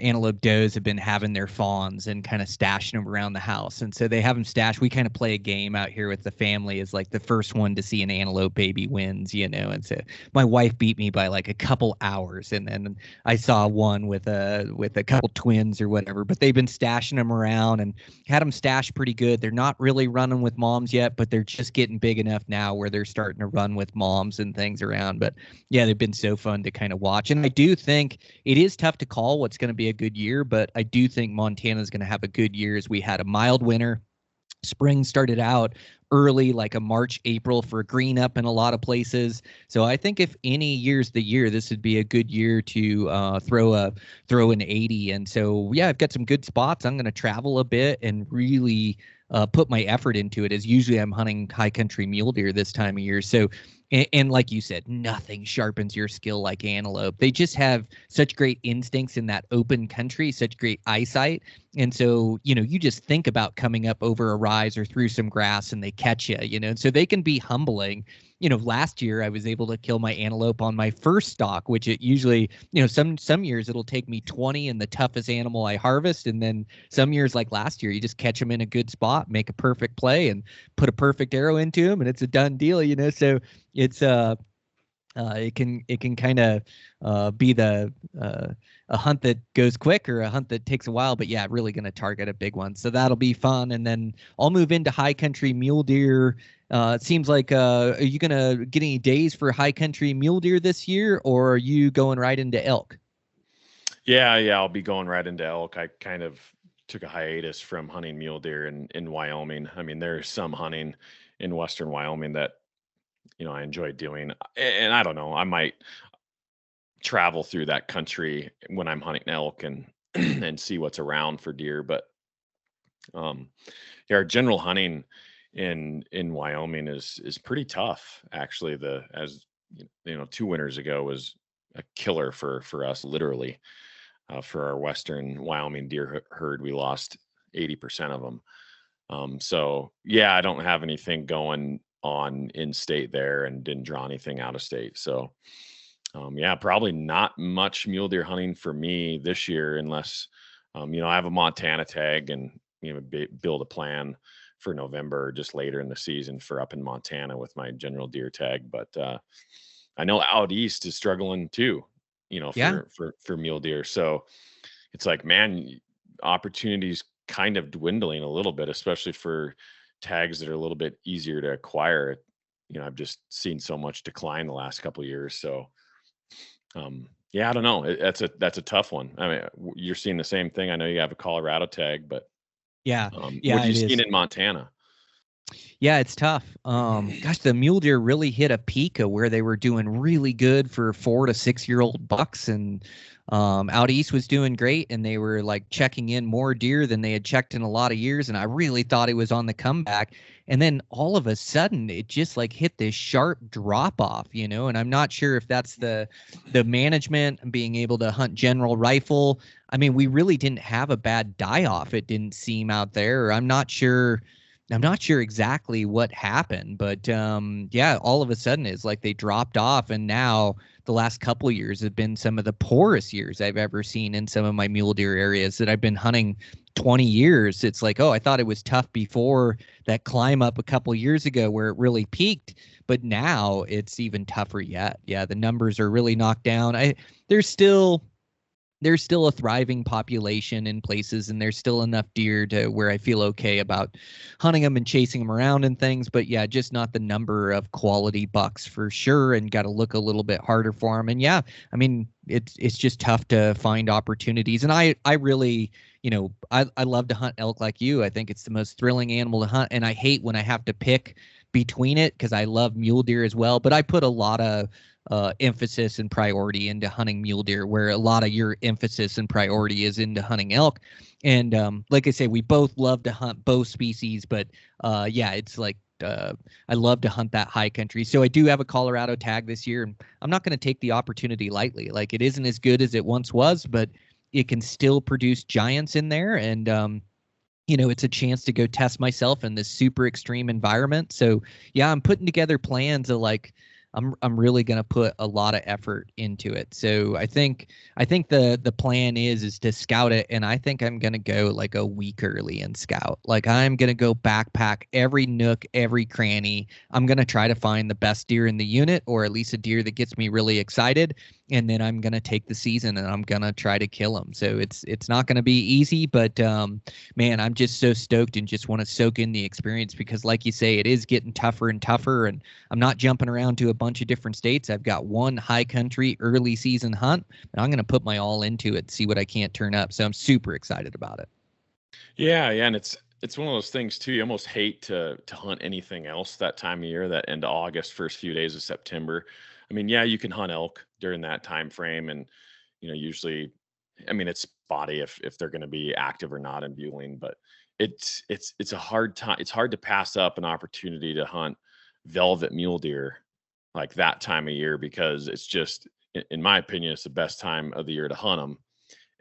Speaker 1: antelope does have been having their fawns and kind of stashing them around the house. And so they have them stashed. We kind of play a game out here with the family, is like the first one to see an antelope baby wins, And so my wife beat me by like a couple hours. And then I saw one with a couple twins or whatever, but they've been stashing them around and had them stashed pretty good. They're not really running with moms yet, but they're just getting big enough now where they're starting to run with moms and things around. But yeah, they've been so fun to kind of watch. And I do think it is tough to call what's going to be a good year, but I do think Montana is going to have a good year as we had a mild winter. Spring started out early, like a March, April for green up in a lot of places. So I think if any year's the year, this would be a good year to throw an 80. And so, yeah, I've got some good spots. I'm going to travel a bit and really put my effort into it, as usually I'm hunting high country mule deer this time of year. So, and like you said, nothing sharpens your skill like antelope. They just have such great instincts in that open country, such great eyesight. And so, you just think about coming up over a rise or through some grass and they catch you, and so they can be humbling. Last year I was able to kill my antelope on my first stalk, which it usually, some years it'll take me 20 and the toughest animal I harvest. And then some years like last year, you just catch them in a good spot, make a perfect play and put a perfect arrow into him and it's a done deal, so it's it can kind of be a hunt that goes quick or a hunt that takes a while, but yeah, really going to target a big one. So that'll be fun. And then I'll move into high country mule deer. It seems like, are you going to get any days for high country mule deer this year, or are you going right into elk?
Speaker 2: Yeah, I'll be going right into elk. I kind of took a hiatus from hunting mule deer in Wyoming. I mean, there's some hunting in Western Wyoming that, I enjoy doing. And I don't know, I might travel through that country when I'm hunting elk and and see what's around for deer. But yeah, our general hunting in Wyoming is pretty tough. Actually, as 2 winters ago was a killer for us, literally. For our Western Wyoming deer herd, we lost 80% of them. So yeah, I don't have anything going on in state there and didn't draw anything out of state. So yeah, probably not much mule deer hunting for me this year, unless I have a Montana tag and build a plan for November, just later in the season for up in Montana with my general deer tag. But I know out east is struggling too, for mule deer. So it's like, man, opportunities kind of dwindling a little bit, especially for tags that are a little bit easier to acquire. I've just seen so much decline the last couple of years. So yeah, I don't know. That's a tough one. I mean, you're seeing the same thing. I know you have a Colorado tag, but
Speaker 1: yeah,
Speaker 2: what are you seeing in Montana?
Speaker 1: Yeah, it's tough. Gosh, the mule deer really hit a peak of where they were doing really good for 4 to 6 year old bucks, and out east was doing great, and they were like checking in more deer than they had checked in a lot of years. And I really thought it was on the comeback. And then all of a sudden it just like hit this sharp drop off, and I'm not sure if that's the management and being able to hunt general rifle. I mean, we really didn't have a bad die off. It didn't seem out there. I'm not sure exactly what happened, but yeah, all of a sudden it's like they dropped off, and now the last couple of years have been some of the poorest years I've ever seen in some of my mule deer areas that I've been hunting 20 years. It's like, oh, I thought it was tough before that climb up a couple of years ago where it really peaked, but now it's even tougher yet. Yeah, the numbers are really knocked down. There's still a thriving population in places, and there's still enough deer to where I feel okay about hunting them and chasing them around and things. But yeah, just not the number of quality bucks for sure, and got to look a little bit harder for them. And yeah, I mean, it's just tough to find opportunities. And I really, I love to hunt elk like you. I think it's the most thrilling animal to hunt, and I hate when I have to pick between it because I love mule deer as well. But I put a lot of emphasis and priority into hunting mule deer, where a lot of your emphasis and priority is into hunting elk. And like I say, we both love to hunt both species, but yeah, it's like I love to hunt that high country. So I do have a Colorado tag this year, and I'm not going to take the opportunity lightly. Like, it isn't as good as it once was, but it can still produce giants in there. And it's a chance to go test myself in this super extreme environment. So yeah, I'm putting together plans of like, I'm really going to put a lot of effort into it. So I think the plan is to scout it, and I think I'm going to go like a week early and scout. Like, I'm going to go backpack every nook, every cranny. I'm going to try to find the best deer in the unit, or at least a deer that gets me really excited. and then I'm going to take the season and I'm going to try to kill them. So it's not going to be easy, but man, I'm just so stoked and just want to soak in the experience because like you say, it is getting tougher and tougher, and I'm not jumping around to a bunch of different states. I've got one high country early season hunt, and I'm going to put my all into it, see what I can't turn up. So I'm super excited about it.
Speaker 2: Yeah, and it's one of those things too. You almost hate to hunt anything else that time of year, that end of August, first few days of September. I mean, yeah, you can hunt elk during that time frame, and usually, I mean, it's spotty if they're going to be active or not in buelling, but it's a hard time. It's hard to pass up an opportunity to hunt velvet mule deer like that time of year, because it's just, in my opinion, it's the best time of the year to hunt them,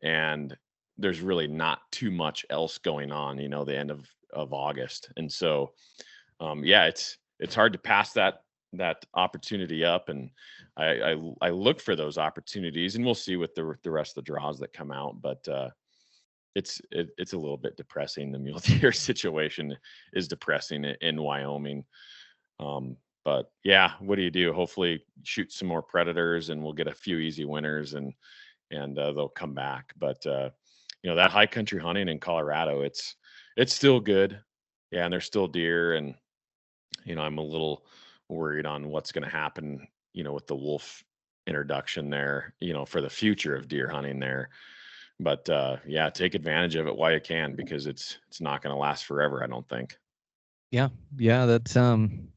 Speaker 2: and there's really not too much else going on, the end of August. And so, yeah, it's hard to pass that opportunity up. And I look for those opportunities, and we'll see with the rest of the draws that come out. But it's a little bit depressing. The mule deer situation is depressing in Wyoming. But yeah, what do you do? Hopefully shoot some more predators, and we'll get a few easy winners, and they'll come back. But that high country hunting in Colorado, it's still good. Yeah, and there's still deer, and I'm a little worried on what's going to happen, with the wolf introduction there, for the future of deer hunting there. But yeah, take advantage of it while you can, because it's not going to last forever, I don't think.
Speaker 1: Yeah,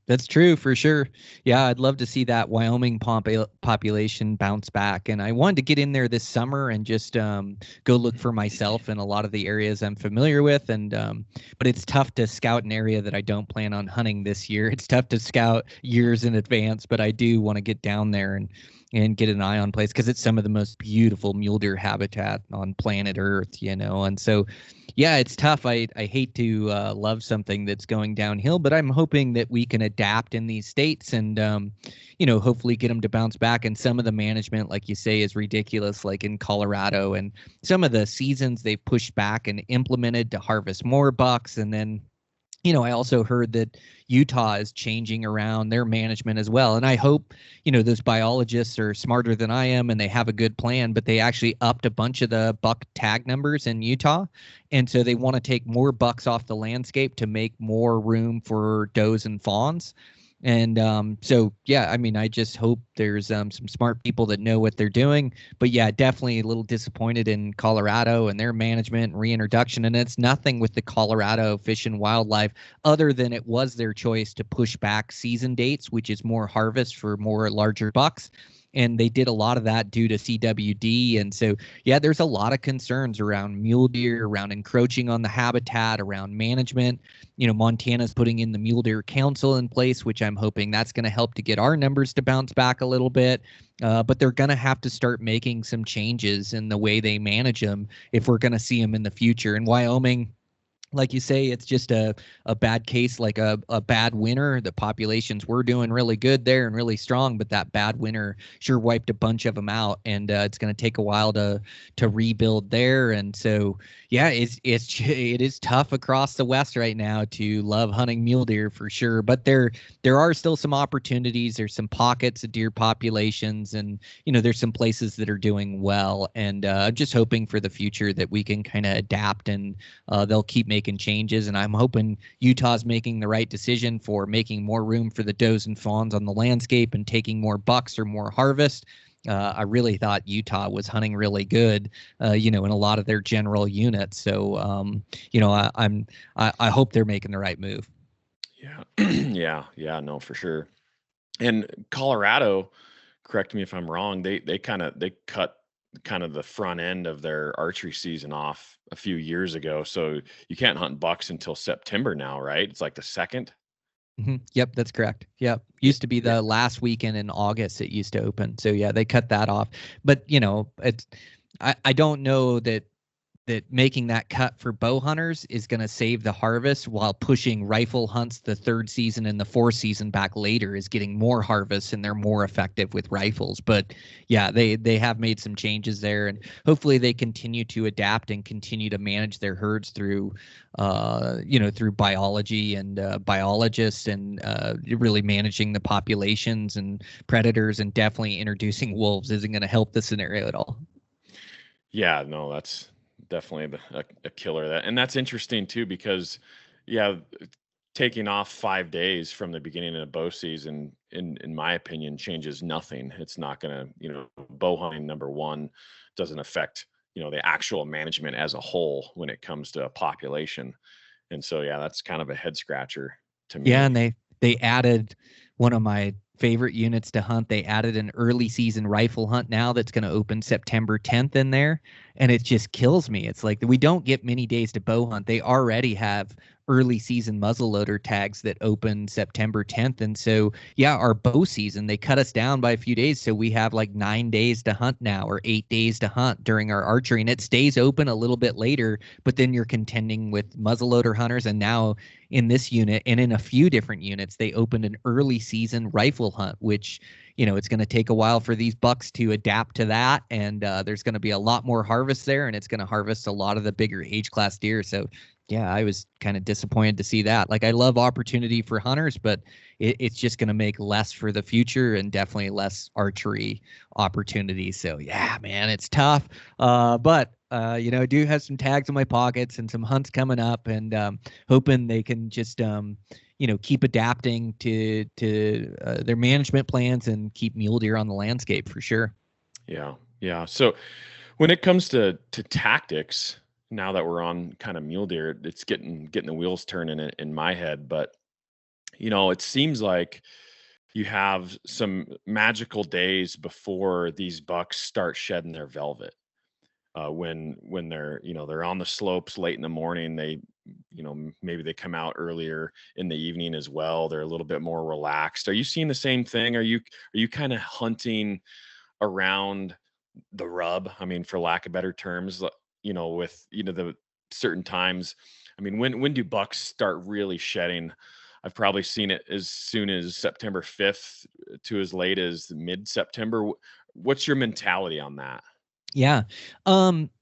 Speaker 1: that's true for sure. Yeah, I'd love to see that Wyoming population bounce back. And I wanted to get in there this summer and just go look for myself in a lot of the areas I'm familiar with. And but it's tough to scout an area that I don't plan on hunting this year. It's tough to scout years in advance, but I do want to get down there and get an eye on place, because it's some of the most beautiful mule deer habitat on planet Earth, and so yeah, it's tough. I hate to love something that's going downhill, but I'm hoping that we can adapt in these states and hopefully get them to bounce back. And some of the management, like you say, is ridiculous, like in Colorado, and some of the seasons they've pushed back and implemented to harvest more bucks. And then I also heard that Utah is changing around their management as well. And I hope, those biologists are smarter than I am and they have a good plan, but they actually upped a bunch of the buck tag numbers in Utah. And so they want to take more bucks off the landscape to make more room for does and fawns. And so, yeah, I mean, I just hope there's some smart people that know what they're doing. But yeah, definitely a little disappointed in Colorado and their management and reintroduction. And it's nothing with the Colorado Fish and Wildlife other than it was their choice to push back season dates, which is more harvest for more larger bucks. And they did a lot of that due to CWD. And so, yeah, there's a lot of concerns around mule deer, around encroaching on the habitat, around management. Montana's putting in the Mule Deer Council in place, which I'm hoping that's going to help to get our numbers to bounce back a little bit. But they're going to have to start making some changes in the way they manage them if we're going to see them in the future. In Wyoming, like you say, it's just a bad case, like a bad winter. The populations were doing really good there and really strong, but that bad winter sure wiped a bunch of them out, and it's going to take a while to rebuild there. And so, yeah, it is tough across the West right now to love hunting mule deer for sure. But there are still some opportunities. There's some pockets of deer populations, and there's some places that are doing well. And I'm just hoping for the future that we can kind of adapt, and they'll keep making changes. And I'm hoping Utah's making the right decision for making more room for the does and fawns on the landscape and taking more bucks or more harvest. I really thought Utah was hunting really good, in a lot of their general units. So, I hope they're making the right move.
Speaker 2: Yeah. yeah, no, for sure. And Colorado, correct me if I'm wrong, they cut kind of the front end of their archery season off a few years ago. So you can't hunt bucks until September now, right? It's like the 2nd.
Speaker 1: Mm-hmm. Yep, that's correct. Yep. Used to be the last weekend in August it used to open. So yeah, they cut that off. But it's I don't know that that making that cut for bow hunters is going to save the harvest, while pushing rifle hunts the third season and the fourth season back later is getting more harvests, and they're more effective with rifles. But yeah, they have made some changes there, and hopefully they continue to adapt and continue to manage their herds through through biology and biologists, and really managing the populations and predators, and definitely introducing wolves isn't going to help the scenario at all.
Speaker 2: Yeah, no, that's definitely a killer. And that's interesting too, because yeah, taking off 5 days from the beginning of the bow season, in my opinion, changes nothing. It's not going to, bow hunting, number one, doesn't affect, the actual management as a whole when it comes to a population. And so, yeah, that's kind of a head scratcher to me.
Speaker 1: Yeah, and they added one of my favorite units to hunt. They added an early season rifle hunt now that's going to open September 10th in there, and it just kills me. It's like we don't get many days to bow hunt. They already have early season muzzleloader tags that open September 10th. And so, yeah, our bow season, they cut us down by a few days. So we have like 9 days to hunt now, or 8 days to hunt during our archery. And it stays open a little bit later, but then you're contending with muzzleloader hunters. And now in this unit, and in a few different units, they opened an early season rifle hunt, which, it's going to take a while for these bucks to adapt to that. And there's going to be a lot more harvest there, and it's going to harvest a lot of the bigger age class deer. So yeah, I was kind of disappointed to see that. Like, I love opportunity for hunters, but it's just going to make less for the future, and definitely less archery opportunities. So yeah, man, it's tough. But I do have some tags in my pockets and some hunts coming up, and hoping they can just keep adapting to their management plans and keep mule deer on the landscape for sure.
Speaker 2: Yeah. So when it comes to tactics, now that we're on kind of mule deer, it's getting the wheels turning in my head. But it seems like you have some magical days before these bucks start shedding their velvet. When they're on the slopes late in the morning, they maybe they come out earlier in the evening as well. They're a little bit more relaxed. Are you seeing the same thing? Are you kind of hunting around the rub? I mean, for lack of better terms, with the certain times. I mean, when do bucks start really shedding? I've probably seen it as soon as September 5th to as late as mid-September. What's your mentality on that?
Speaker 1: Yeah.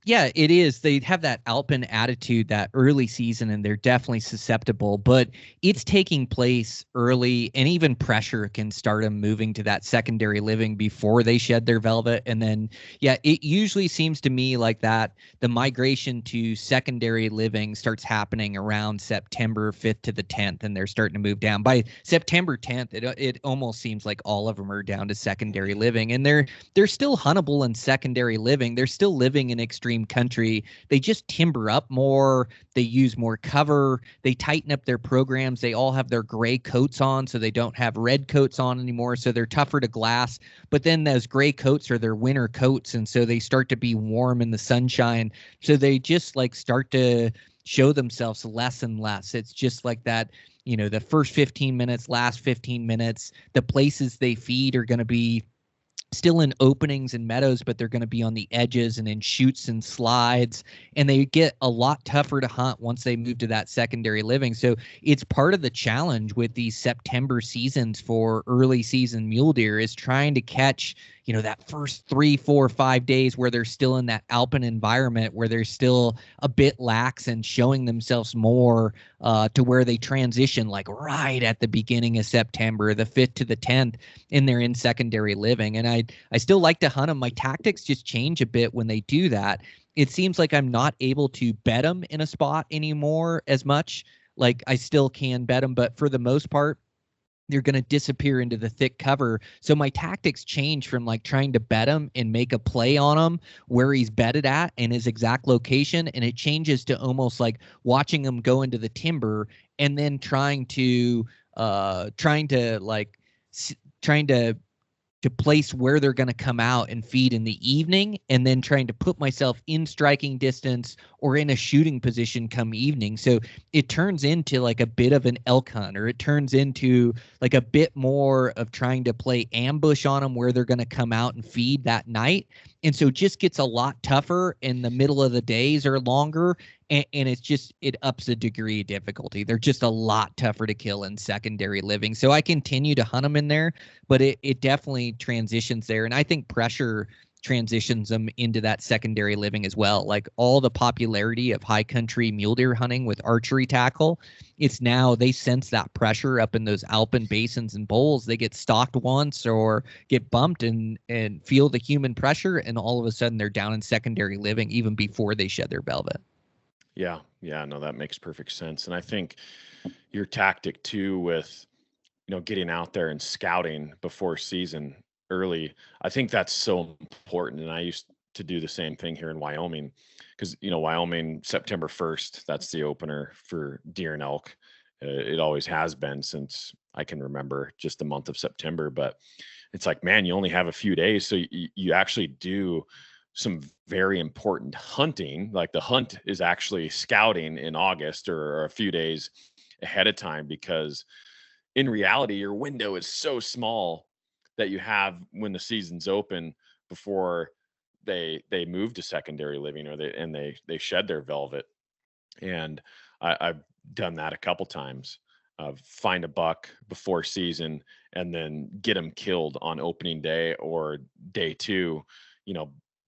Speaker 1: Yeah, it is. They have that Alpine attitude, that early season, and they're definitely susceptible, but it's taking place early, and even pressure can start them moving to that secondary living before they shed their velvet. And then, yeah, it usually seems to me like that the migration to secondary living starts happening around September 5th to the 10th, and they're starting to move down. By September 10th, it almost seems like all of them are down to secondary living, and they're still huntable in secondary living. They're still living in extreme country. They just timber up more. They use more cover. They tighten up their programs. They all have their gray coats on, so they don't have red coats on anymore. So they're tougher to glass. But then those gray coats are their winter coats, and so they start to be warm in the sunshine. So they just like start to show themselves less and less. It's just like that. The first 15 minutes, last 15 minutes, the places they feed are going to be still in openings and meadows, but they're going to be on the edges and in chutes and slides, and they get a lot tougher to hunt once they move to that secondary living. So it's part of the challenge with these September seasons for early season mule deer, is trying to catch that first 3, 4, 5 days where they're still in that alpine environment, where they're still a bit lax and showing themselves more, to where they transition like right at the beginning of September, the 5th to the 10th, and they're in secondary living. And I still like to hunt them. My tactics just change a bit when they do that. It seems like I'm not able to bet them in a spot anymore as much. Like, I still can bet them, but for the most part, they're going to disappear into the thick cover. So my tactics change from like trying to bet him and make a play on him where he's bedded at and his exact location. And it changes to almost like watching him go into the timber, and then trying to place where they're going to come out and feed in the evening, and then trying to put myself in striking distance or in a shooting position come evening. So it turns into like a bit of an elk hunt, or it turns into like a bit more of trying to play ambush on them where they're going to come out and feed that night. And so it just gets a lot tougher, in the middle of the days are longer, and it ups the degree of difficulty. They're just a lot tougher to kill in secondary living. So I continue to hunt them in there, but it definitely transitions there. And I think pressure transitions them into that secondary living as well. Like all the popularity of high country mule deer hunting with archery tackle, it's now they sense that pressure up in those alpine basins and bowls. They get stalked once or get bumped and feel the human pressure, and all of a sudden they're down in secondary living even before they shed their velvet.
Speaker 2: Yeah, no, that makes perfect sense. And I think your tactic too with, getting out there and scouting before season early, I think that's so important. And I used to do the same thing here in Wyoming, because, Wyoming, September 1st, that's the opener for deer and elk. It always has been since I can remember, just the month of September. But it's like, man, you only have a few days. So you actually do some very important hunting. Like the hunt is actually scouting in August or a few days ahead of time, because in reality, your window is so small that you have when the season's open before they move to secondary living, or they shed their velvet. And I've done that a couple times. Find a buck before season and then get them killed on opening day or day two,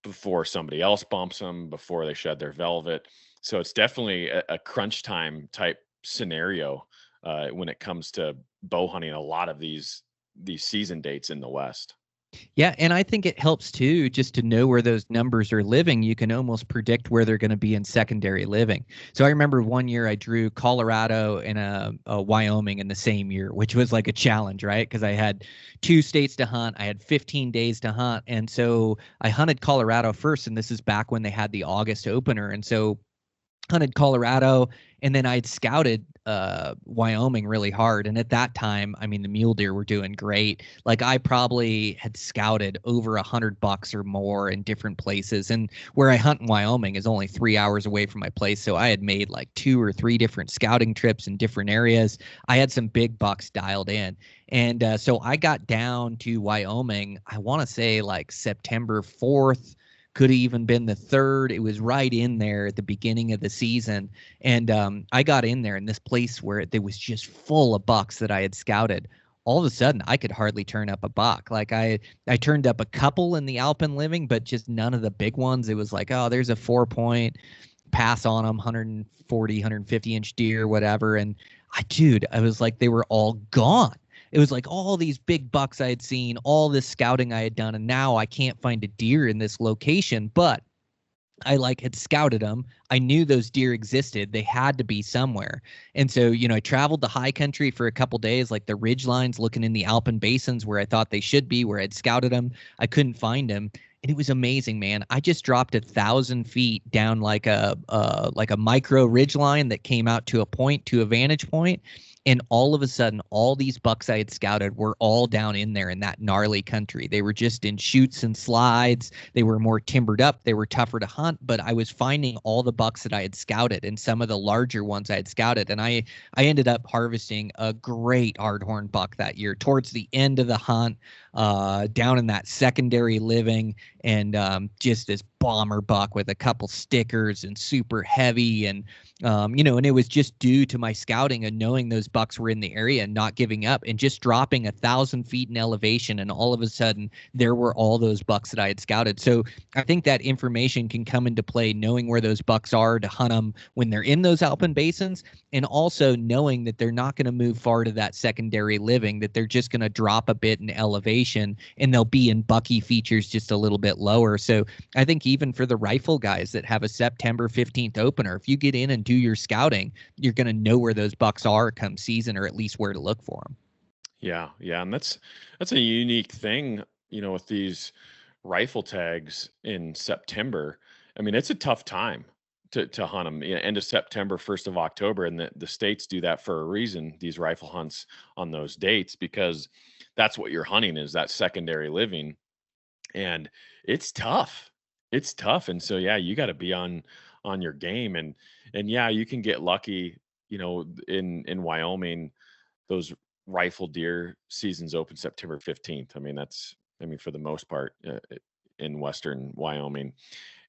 Speaker 2: before somebody else bumps them, before they shed their velvet. So it's definitely a crunch time type scenario when it comes to bow hunting a lot of these season dates in the West.
Speaker 1: Yeah, and I think it helps too, just to know where those numbers are living. You can almost predict where they're going to be in secondary living. So I remember one year I drew Colorado and a Wyoming in the same year, which was like a challenge, right? Because I had 2 states to hunt. I had 15 days to hunt. And so I hunted Colorado first, and this is back when they had the August opener. And so hunted Colorado, and then I'd scouted Wyoming really hard. And at that time, I mean, the mule deer were doing great. Like I probably had scouted over 100 bucks or more in different places. And where I hunt in Wyoming is only 3 hours away from my place. So I had made like 2 or 3 different scouting trips in different areas. I had some big bucks dialed in. And so I got down to Wyoming, I want to say like September 4th, could have even been the 3rd. It was right in there at the beginning of the season. And I got in there in this place where it was just full of bucks that I had scouted. All of a sudden, I could hardly turn up a buck. Like I turned up a couple in the Alpine living, but just none of the big ones. It was like, oh, there's a 4-point pass on them, 140, 150 inch deer, whatever. And I was like, they were all gone. It was like all these big bucks I had seen, all this scouting I had done, and now I can't find a deer in this location. But I had scouted them. I knew those deer existed. They had to be somewhere. And so, I traveled the high country for a couple days, like the ridge lines, looking in the Alpine basins where I thought they should be, where I'd scouted them. I couldn't find them. And it was amazing, man. I just dropped 1,000 feet down like a micro ridge line that came out to a vantage point. And all of a sudden, all these bucks I had scouted were all down in there in that gnarly country. They were just in chutes and slides. They were more timbered up. They were tougher to hunt. But I was finding all the bucks that I had scouted and some of the larger ones I had scouted. And I ended up harvesting a great hardhorn buck that year towards the end of the hunt, down in that secondary living, and just this bomber buck with a couple stickers and super heavy. And and it was just due to my scouting and knowing those bucks were in the area and not giving up and just dropping 1,000 feet in elevation. And all of a sudden there were all those bucks that I had scouted. So I think that information can come into play, knowing where those bucks are to hunt them when they're in those alpine basins, and also knowing that they're not going to move far to that secondary living, that they're just going to drop a bit in elevation and they'll be in bucky features just a little bit lower. So I think even for the rifle guys that have a September 15th opener, if you get in and do your scouting, you're going to know where those bucks are come season, or at least where to look for them.
Speaker 2: Yeah. And that's a unique thing, with these rifle tags in September. I mean, it's a tough time to hunt them. End of September, 1st of October, and the states do that for a reason. These rifle hunts on those dates, because that's what you're hunting, is that secondary living, and it's tough. And so, yeah, you got to be on on your game. And yeah, you can get lucky, in Wyoming, those rifle deer seasons open September 15th. For the most part, in Western Wyoming.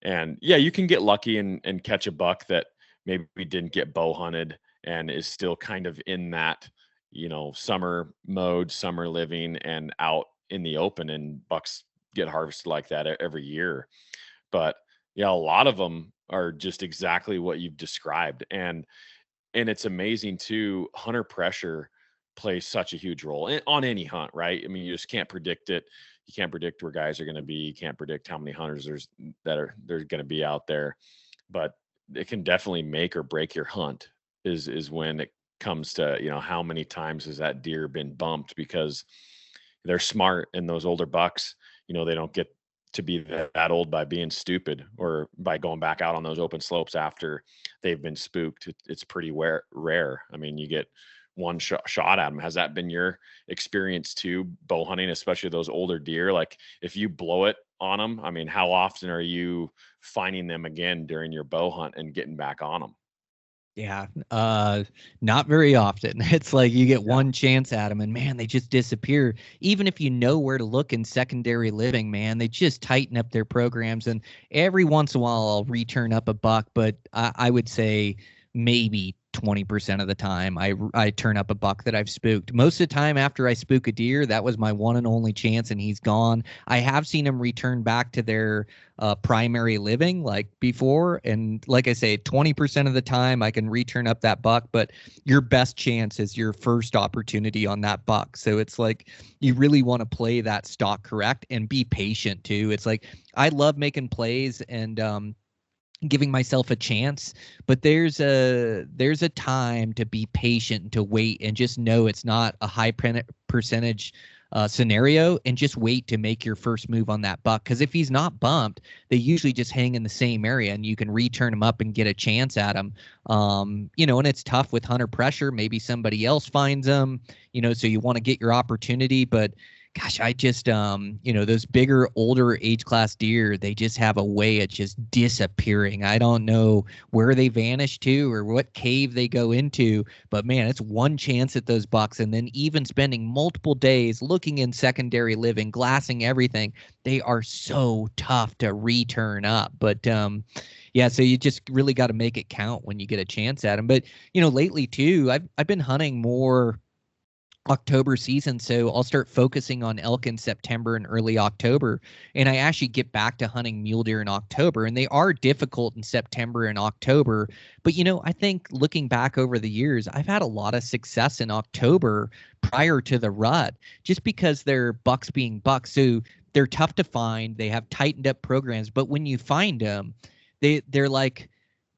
Speaker 2: And yeah, you can get lucky and catch a buck that maybe didn't get bow hunted and is still kind of in that, summer mode, summer living and out in the open, and bucks get harvested like that every year. But yeah, a lot of them are just exactly what you've described. And it's amazing too. Hunter pressure plays such a huge role on any hunt, right? I mean, you just can't predict it. You can't predict where guys are going to be. You can't predict how many hunters there's going to be out there. But it can definitely make or break your hunt. Is when it comes to, how many times has that deer been bumped, because they're smart, and those older bucks, they don't get to be that old by being stupid or by going back out on those open slopes after they've been spooked. It's pretty rare. I mean, you get one shot at them. Has that been your experience too, bow hunting, especially those older deer? Like, if you blow it on them, I mean, how often are you finding them again during your bow hunt and getting back on them?
Speaker 1: Yeah, not very often. It's like you get
Speaker 2: Yeah.
Speaker 1: one chance at them, and man, they just disappear. Even if you know where to look in secondary living, man, they just tighten up their programs. And every once in a while, I'll return up a buck, but I would say maybe 20% of the time I turn up a buck that I've spooked. Most of the time after I spook a deer, that was my one and only chance, and he's gone. I have seen him return back to their primary living like before, and like I say, 20% of the time I can return up that buck, but your best chance is your first opportunity on that buck. So it's like you really want to play that stock correct and be patient too. It's like I love making plays and giving myself a chance, but there's a time to be patient and to wait and just know it's not a high percentage scenario, and just wait to make your first move on that buck. Because if he's not bumped, they usually just hang in the same area, and you can return him up and get a chance at him. And it's tough with hunter pressure. Maybe somebody else finds him, so you want to get your opportunity. But gosh, I just, those bigger, older age class deer, they just have a way of just disappearing. I don't know where they vanish to or what cave they go into, but man, it's one chance at those bucks. And then even spending multiple days looking in secondary living, glassing everything, they are so tough to return up. But, yeah, so you just really got to make it count when you get a chance at them. But, lately too, I've been hunting more October season, so I'll start focusing on elk in September and early October, and I actually get back to hunting mule deer in October. And they are difficult in September and October, but I think looking back over the years, I've had a lot of success in October prior to the rut, just because they're bucks being bucks, so they're tough to find. They have tightened up programs, but when you find them, they're like,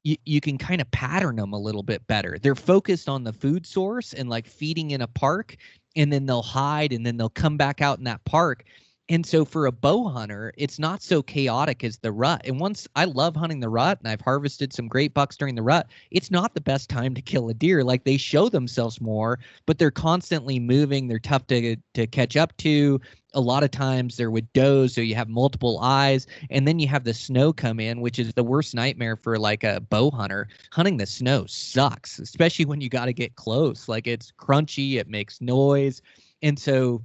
Speaker 1: you can kind of pattern them a little bit better. They're focused on the food source and like feeding in a park, and then they'll hide, and then they'll come back out in that park. And so for a bow hunter, it's not so chaotic as the rut. And once I love hunting the rut, and I've harvested some great bucks during the rut, it's not the best time to kill a deer. Like, they show themselves more, but they're constantly moving. They're tough to catch up to. A lot of times they're with does, so you have multiple eyes, and then you have the snow come in, which is the worst nightmare for like a bow hunter. Hunting the snow sucks, especially when you got to get close. Like, it's crunchy, it makes noise. And so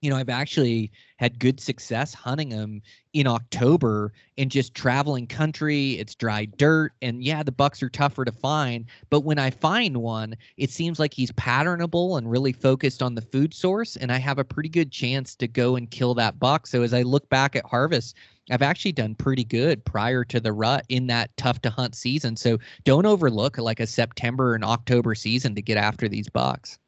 Speaker 1: I've actually had good success hunting them in October and just traveling country. It's dry dirt, and yeah, the bucks are tougher to find. But when I find one, it seems like he's patternable and really focused on the food source, and I have a pretty good chance to go and kill that buck. So as I look back at harvest, I've actually done pretty good prior to the rut in that tough to hunt season. So don't overlook like a September and October season to get after these bucks.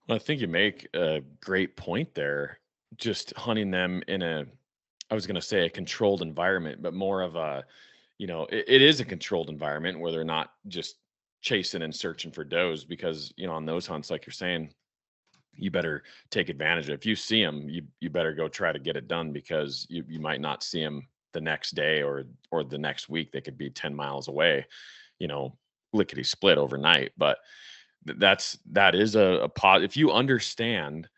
Speaker 2: Well, I think you make a great point there. Just hunting them in I was going to say a controlled environment, but more of it is a controlled environment where they're not just chasing and searching for does, because, on those hunts, like you're saying, you better take advantage of it. If you see them, you better go try to get it done, because you might not see them the next day or the next week. They could be 10 miles away, lickety split overnight. But that is a pot. If you understand,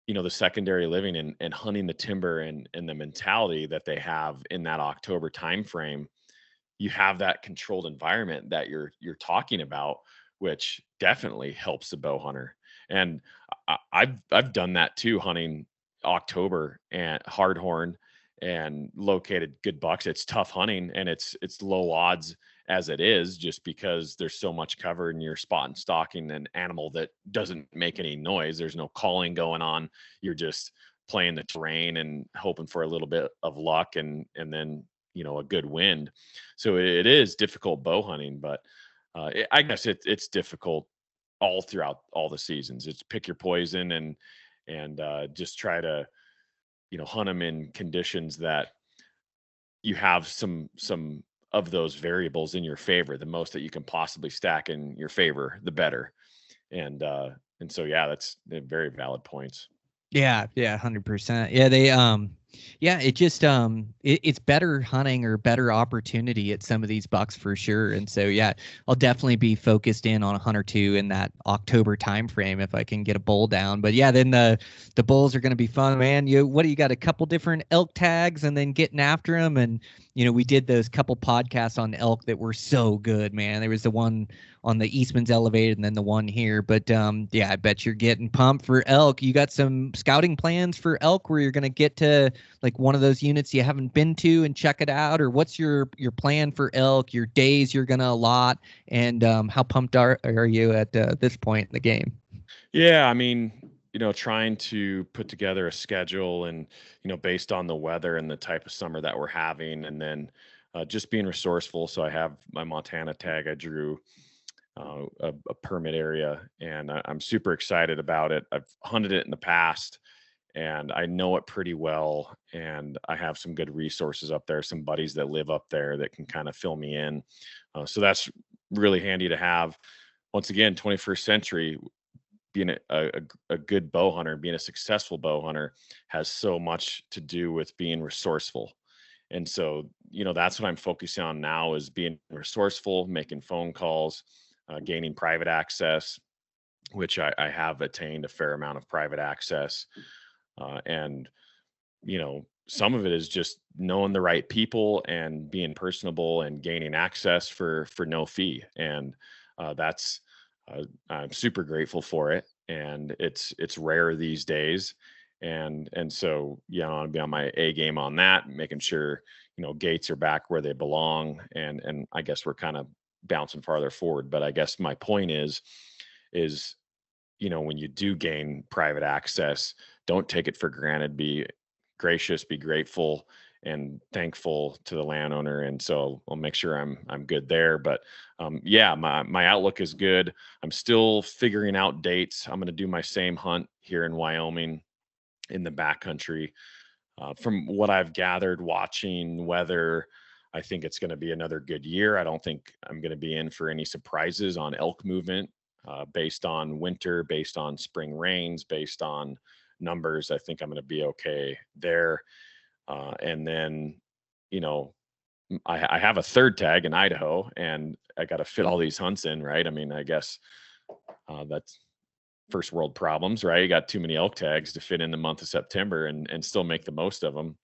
Speaker 2: the secondary living and hunting the timber and the mentality that they have in that October timeframe, you have that controlled environment that you're talking about, which definitely helps the bow hunter. And I've done that too, hunting October and hardhorn and located good bucks. It's tough hunting, and it's low odds as it is, just because there's so much cover and you're spot and stalking an animal that doesn't make any noise. There's no calling going on. You're just playing the terrain and hoping for a little bit of luck, and then a good wind. So it is difficult bow hunting, but I guess it's difficult all throughout all the seasons. It's pick your poison, and just try to hunt them in conditions that you have some of those variables in your favor. The most that you can possibly stack in your favor, the better. And so yeah, that's very valid points.
Speaker 1: Yeah, 100%. Yeah, yeah, it just it's better hunting or better opportunity at some of these bucks for sure. And so yeah, I'll definitely be focused in on a hunt or two in that October time frame if I can get a bull down. But yeah, then the bulls are going to be fun, man. What do you got? A couple different elk tags and then getting after them. And we did those couple podcasts on elk that were so good, man. There was the one on the Eastmans elevated and then the one here. But yeah, I bet you're getting pumped for elk. You got some scouting plans for elk where you're going to get to like one of those units you haven't been to and check it out? Or what's your plan for elk, your days you're going to allot, and how pumped are you at this point in the game?
Speaker 2: Yeah, I mean, trying to put together a schedule and, based on the weather and the type of summer that we're having, and then just being resourceful. So I have my Montana tag. I drew a permit area, and I'm super excited about it. I've hunted it in the past, and I know it pretty well. And I have some good resources up there, some buddies that live up there that can kind of fill me in. So that's really handy to have. Once again, 21st century, being a good bow hunter, being a successful bow hunter has so much to do with being resourceful. And so, that's what I'm focusing on now, is being resourceful, making phone calls, gaining private access, which I have attained a fair amount of private access. And, some of it is just knowing the right people and being personable and gaining access for no fee. And that's, I'm super grateful for it. And it's rare these days. And so, I want to be on my A game on that, making sure, gates are back where they belong. And I guess we're kind of bouncing farther forward. But I guess my point is, when you do gain private access, don't take it for granted. Be gracious, be grateful, and thankful to the landowner. And so I'll make sure I'm good there. But yeah, my outlook is good. I'm still figuring out dates. I'm going to do my same hunt here in Wyoming in the backcountry. From what I've gathered, watching weather, I think it's going to be another good year. I don't think I'm going to be in for any surprises on elk movement based on winter, based on spring rains, based on numbers. I think I'm going to be okay there. And then, I have a third tag in Idaho, and I got to fit all these hunts in, right? I mean, I guess that's first world problems, right? You got too many elk tags to fit in the month of September and still make the most of them.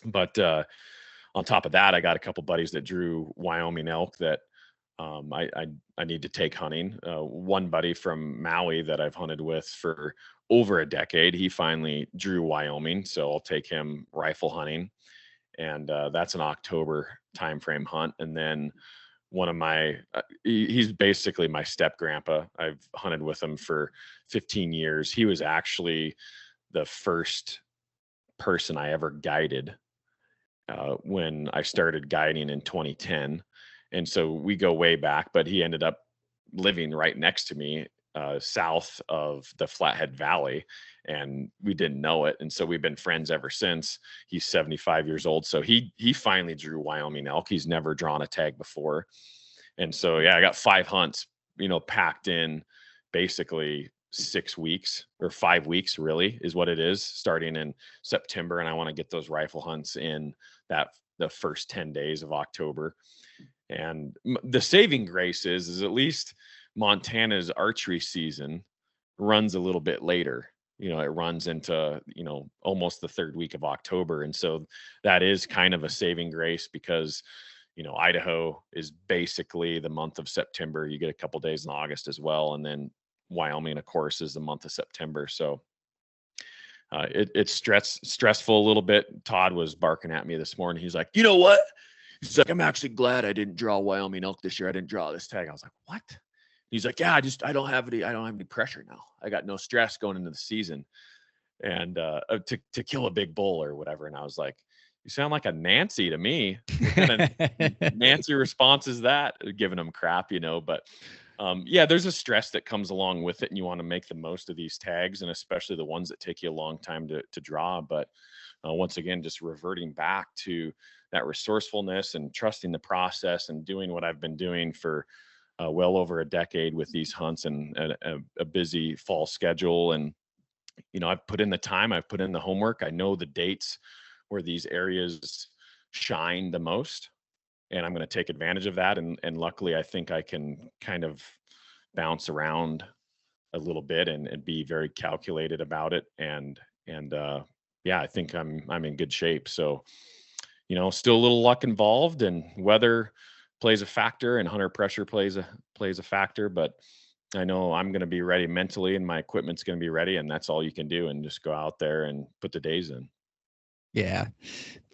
Speaker 2: But on top of that, I got a couple buddies that drew Wyoming elk that I need to take hunting. One buddy from Maui that I've hunted with for over a decade, he finally drew Wyoming, so I'll take him rifle hunting, and that's an October timeframe hunt. And then one of my he's basically my step grandpa. I've hunted with him for 15 years. He was actually the first person I ever guided when I started guiding in 2010. And so we go way back, but he ended up living right next to me, south of the Flathead Valley, and we didn't know it. And so we've been friends ever since. He's 75 years old. So he finally drew Wyoming elk. He's never drawn a tag before. And so, yeah, I got 5 hunts, packed in basically 6 weeks or 5 weeks, really is what it is, starting in September. And I want to get those rifle hunts in the first 10 days of October. And the saving grace is at least Montana's archery season runs a little bit later. It runs into, almost the third week of October. And so that is kind of a saving grace, because, Idaho is basically the month of September. You get a couple days in August as well. And then Wyoming, of course, is the month of September. So it's stressful a little bit. Todd was barking at me this morning. He's like, you know what? He's like, I'm actually glad I didn't draw Wyoming elk this year. I didn't draw this tag. I was like, what? He's like, yeah, I don't have any pressure now. I got no stress going into the season and to kill a big bull or whatever. And I was like, you sound like a Nancy to me. What kind of Nancy response is that? Giving them crap, but yeah, there's a stress that comes along with it, and you want to make the most of these tags, and especially the ones that take you a long time to draw. But once again, just reverting back to that resourcefulness and trusting the process and doing what I've been doing for well over a decade with these hunts and a busy fall schedule. And, I've put in the time, I've put in the homework. I know the dates where these areas shine the most, and I'm going to take advantage of that. And luckily, I think I can kind of bounce around a little bit and be very calculated about it. And yeah, I think I'm in good shape. So, still a little luck involved, and weather plays a factor, and hunter pressure plays a factor. But I know I'm going to be ready mentally, and my equipment's going to be ready, and that's all you can do, and just go out there and put the days in.
Speaker 1: Yeah.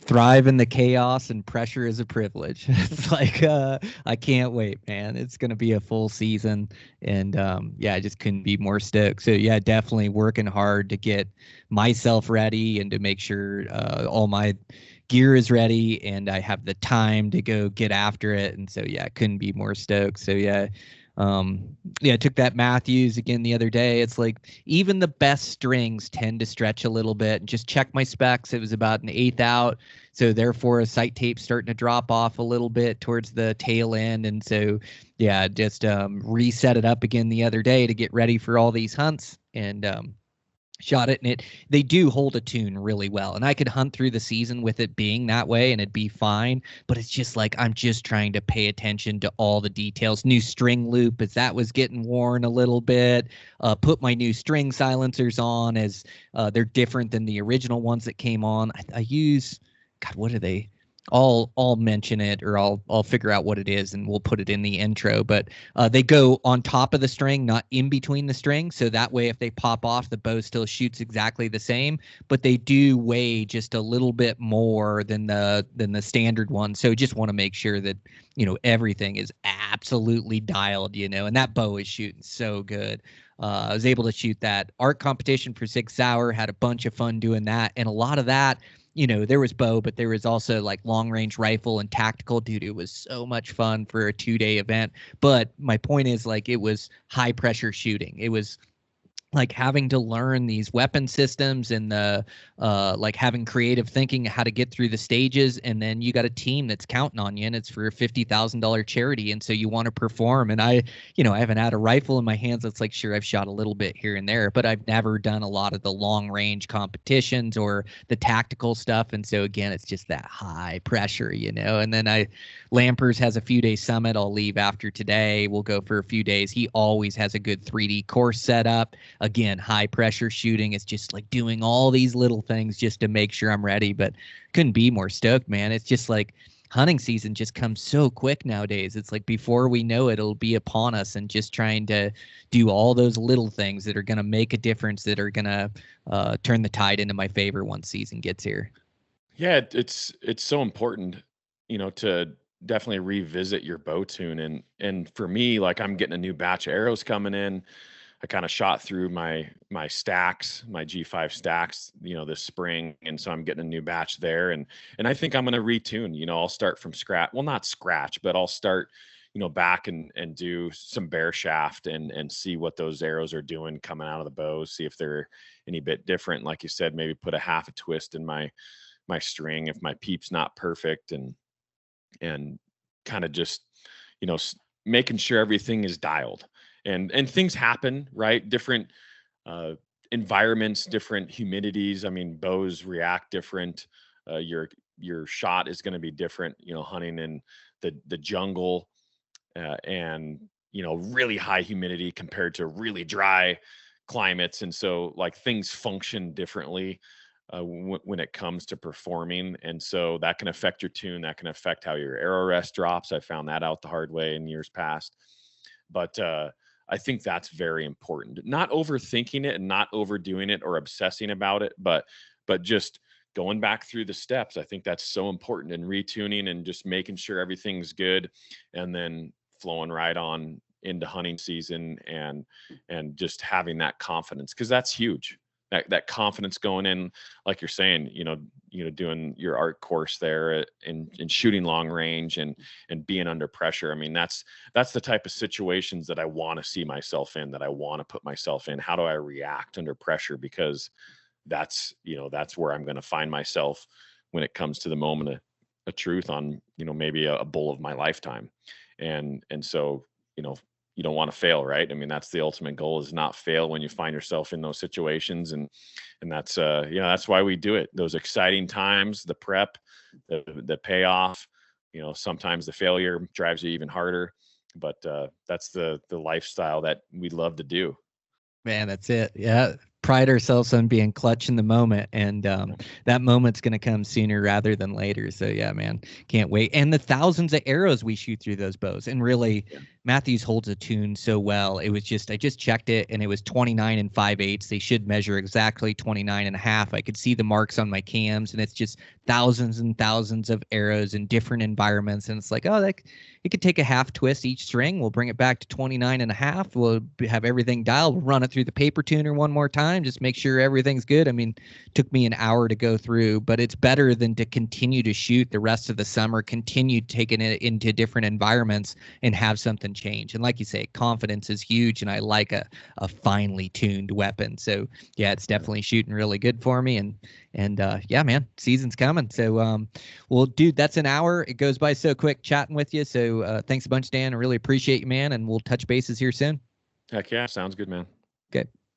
Speaker 1: Thrive in the chaos, and pressure is a privilege. It's like, I can't wait, man. It's going to be a full season. And yeah, I just couldn't be more stoked. So yeah, definitely working hard to get myself ready and to make sure all my gear is ready and I have the time to go get after it. And so, yeah, I couldn't be more stoked. So yeah, I took that Matthews again the other day. It's like even the best strings tend to stretch a little bit. Just check my specs. It was about an eighth out. So therefore a sight tape starting to drop off a little bit towards the tail end. And so, yeah, just reset it up again the other day to get ready for all these hunts, and shot it, and they do hold a tune really well, and I could hunt through the season with it being that way and it'd be fine. But it's just like I'm just trying to pay attention to all the details. New string loop as that was getting worn a little bit, put my new string silencers on as they're different than the original ones that came on. I use, God, what are they? I'll mention it, or I'll figure out what it is, and we'll put it in the intro. But they go on top of the string, not in between the string. So that way, if they pop off, the bow still shoots exactly the same. But they do weigh just a little bit more than the standard one. So just want to make sure that everything is absolutely dialed. And that bow is shooting so good. I was able to shoot that art competition for 6 Sauer. Had a bunch of fun doing that, and a lot of that. There was bow, but there was also like long range rifle and tactical. Dude, it was so much fun for a 2-day event. But my point is, like, it was high pressure shooting. It was like having to learn these weapon systems and the like having creative thinking how to get through the stages. And then you got a team that's counting on you, and it's for a $50,000 charity. And so you want to perform. And I haven't had a rifle in my hands. It's like, sure, I've shot a little bit here and there, but I've never done a lot of the long range competitions or the tactical stuff. And so again, it's just that high pressure, and then Lampers has a few-day summit. I'll leave after today. We'll go for a few days. He always has a good 3D course set up. Again, high pressure shooting. It's just like doing all these little things just to make sure I'm ready, but couldn't be more stoked, man. It's just like hunting season just comes so quick nowadays. It's like before we know it, it'll be upon us, and just trying to do all those little things that are going to make a difference, that are going to turn the tide into my favor once season gets here.
Speaker 2: Yeah, it's so important, to definitely revisit your bow tune. And for me, like, I'm getting a new batch of arrows coming in. I kind of shot through my stacks, my G5 stacks, this spring. And so I'm getting a new batch there. And I think I'm going to retune, I'll start from scratch. Well, not scratch, but I'll start, back and do some bare shaft and see what those arrows are doing coming out of the bow, see if they're any bit different. Like you said, maybe put a half a twist in my string if my peep's not perfect, and kind of just, making sure everything is dialed. And things happen, right? Different environments, different humidities. I mean, bows react different. Your shot is going to be different, hunting in the jungle and, really high humidity compared to really dry climates. And so, like, things function differently when it comes to performing. And so that can affect your tune. That can affect how your arrow rest drops. I found that out the hard way in years past. But I think that's very important. Not overthinking it and not overdoing it or obsessing about it, but just going back through the steps. I think that's so important, and retuning and just making sure everything's good, and then flowing right on into hunting season and just having that confidence, because that's huge. That confidence going in, like you're saying, doing your art course there in shooting long range and being under pressure. I mean, that's the type of situations that I want to see myself in, that I want to put myself in. How do I react under pressure? Because that's where I'm going to find myself when it comes to the moment of truth on, maybe a bull of my lifetime. And so, you don't want to fail, right? I mean, that's the ultimate goal, is not fail when you find yourself in those situations. And that's, that's why we do it. Those exciting times, the prep, the payoff, sometimes the failure drives you even harder, but that's the lifestyle that we love to do.
Speaker 1: Man, that's it. Yeah. Pride ourselves on being clutch in the moment, and that moment's going to come sooner rather than later. So yeah, man, can't wait. And the thousands of arrows we shoot through those bows, and really, Matthews holds a tune so well. It was just, I just checked it, and it was 29 5/8. They should measure exactly 29 1/2. I could see the marks on my cams, and it's just thousands and thousands of arrows in different environments. And it's like, oh, it could take a half twist each string. We'll bring it back to 29 1/2. We'll have everything dialed. We'll run it through the paper tuner one more time, just make sure everything's good. I mean, it took me an hour to go through, but it's better than to continue to shoot the rest of the summer, continue taking it into different environments and have something change. And like you say, confidence is huge, and I like a finely tuned weapon. So yeah, it's definitely shooting really good for me. And yeah, man, season's coming. So, well, dude, that's an hour. It goes by so quick chatting with you. So thanks a bunch, Dan. I really appreciate you, man. And we'll touch bases here soon.
Speaker 2: Heck yeah. Sounds good, man.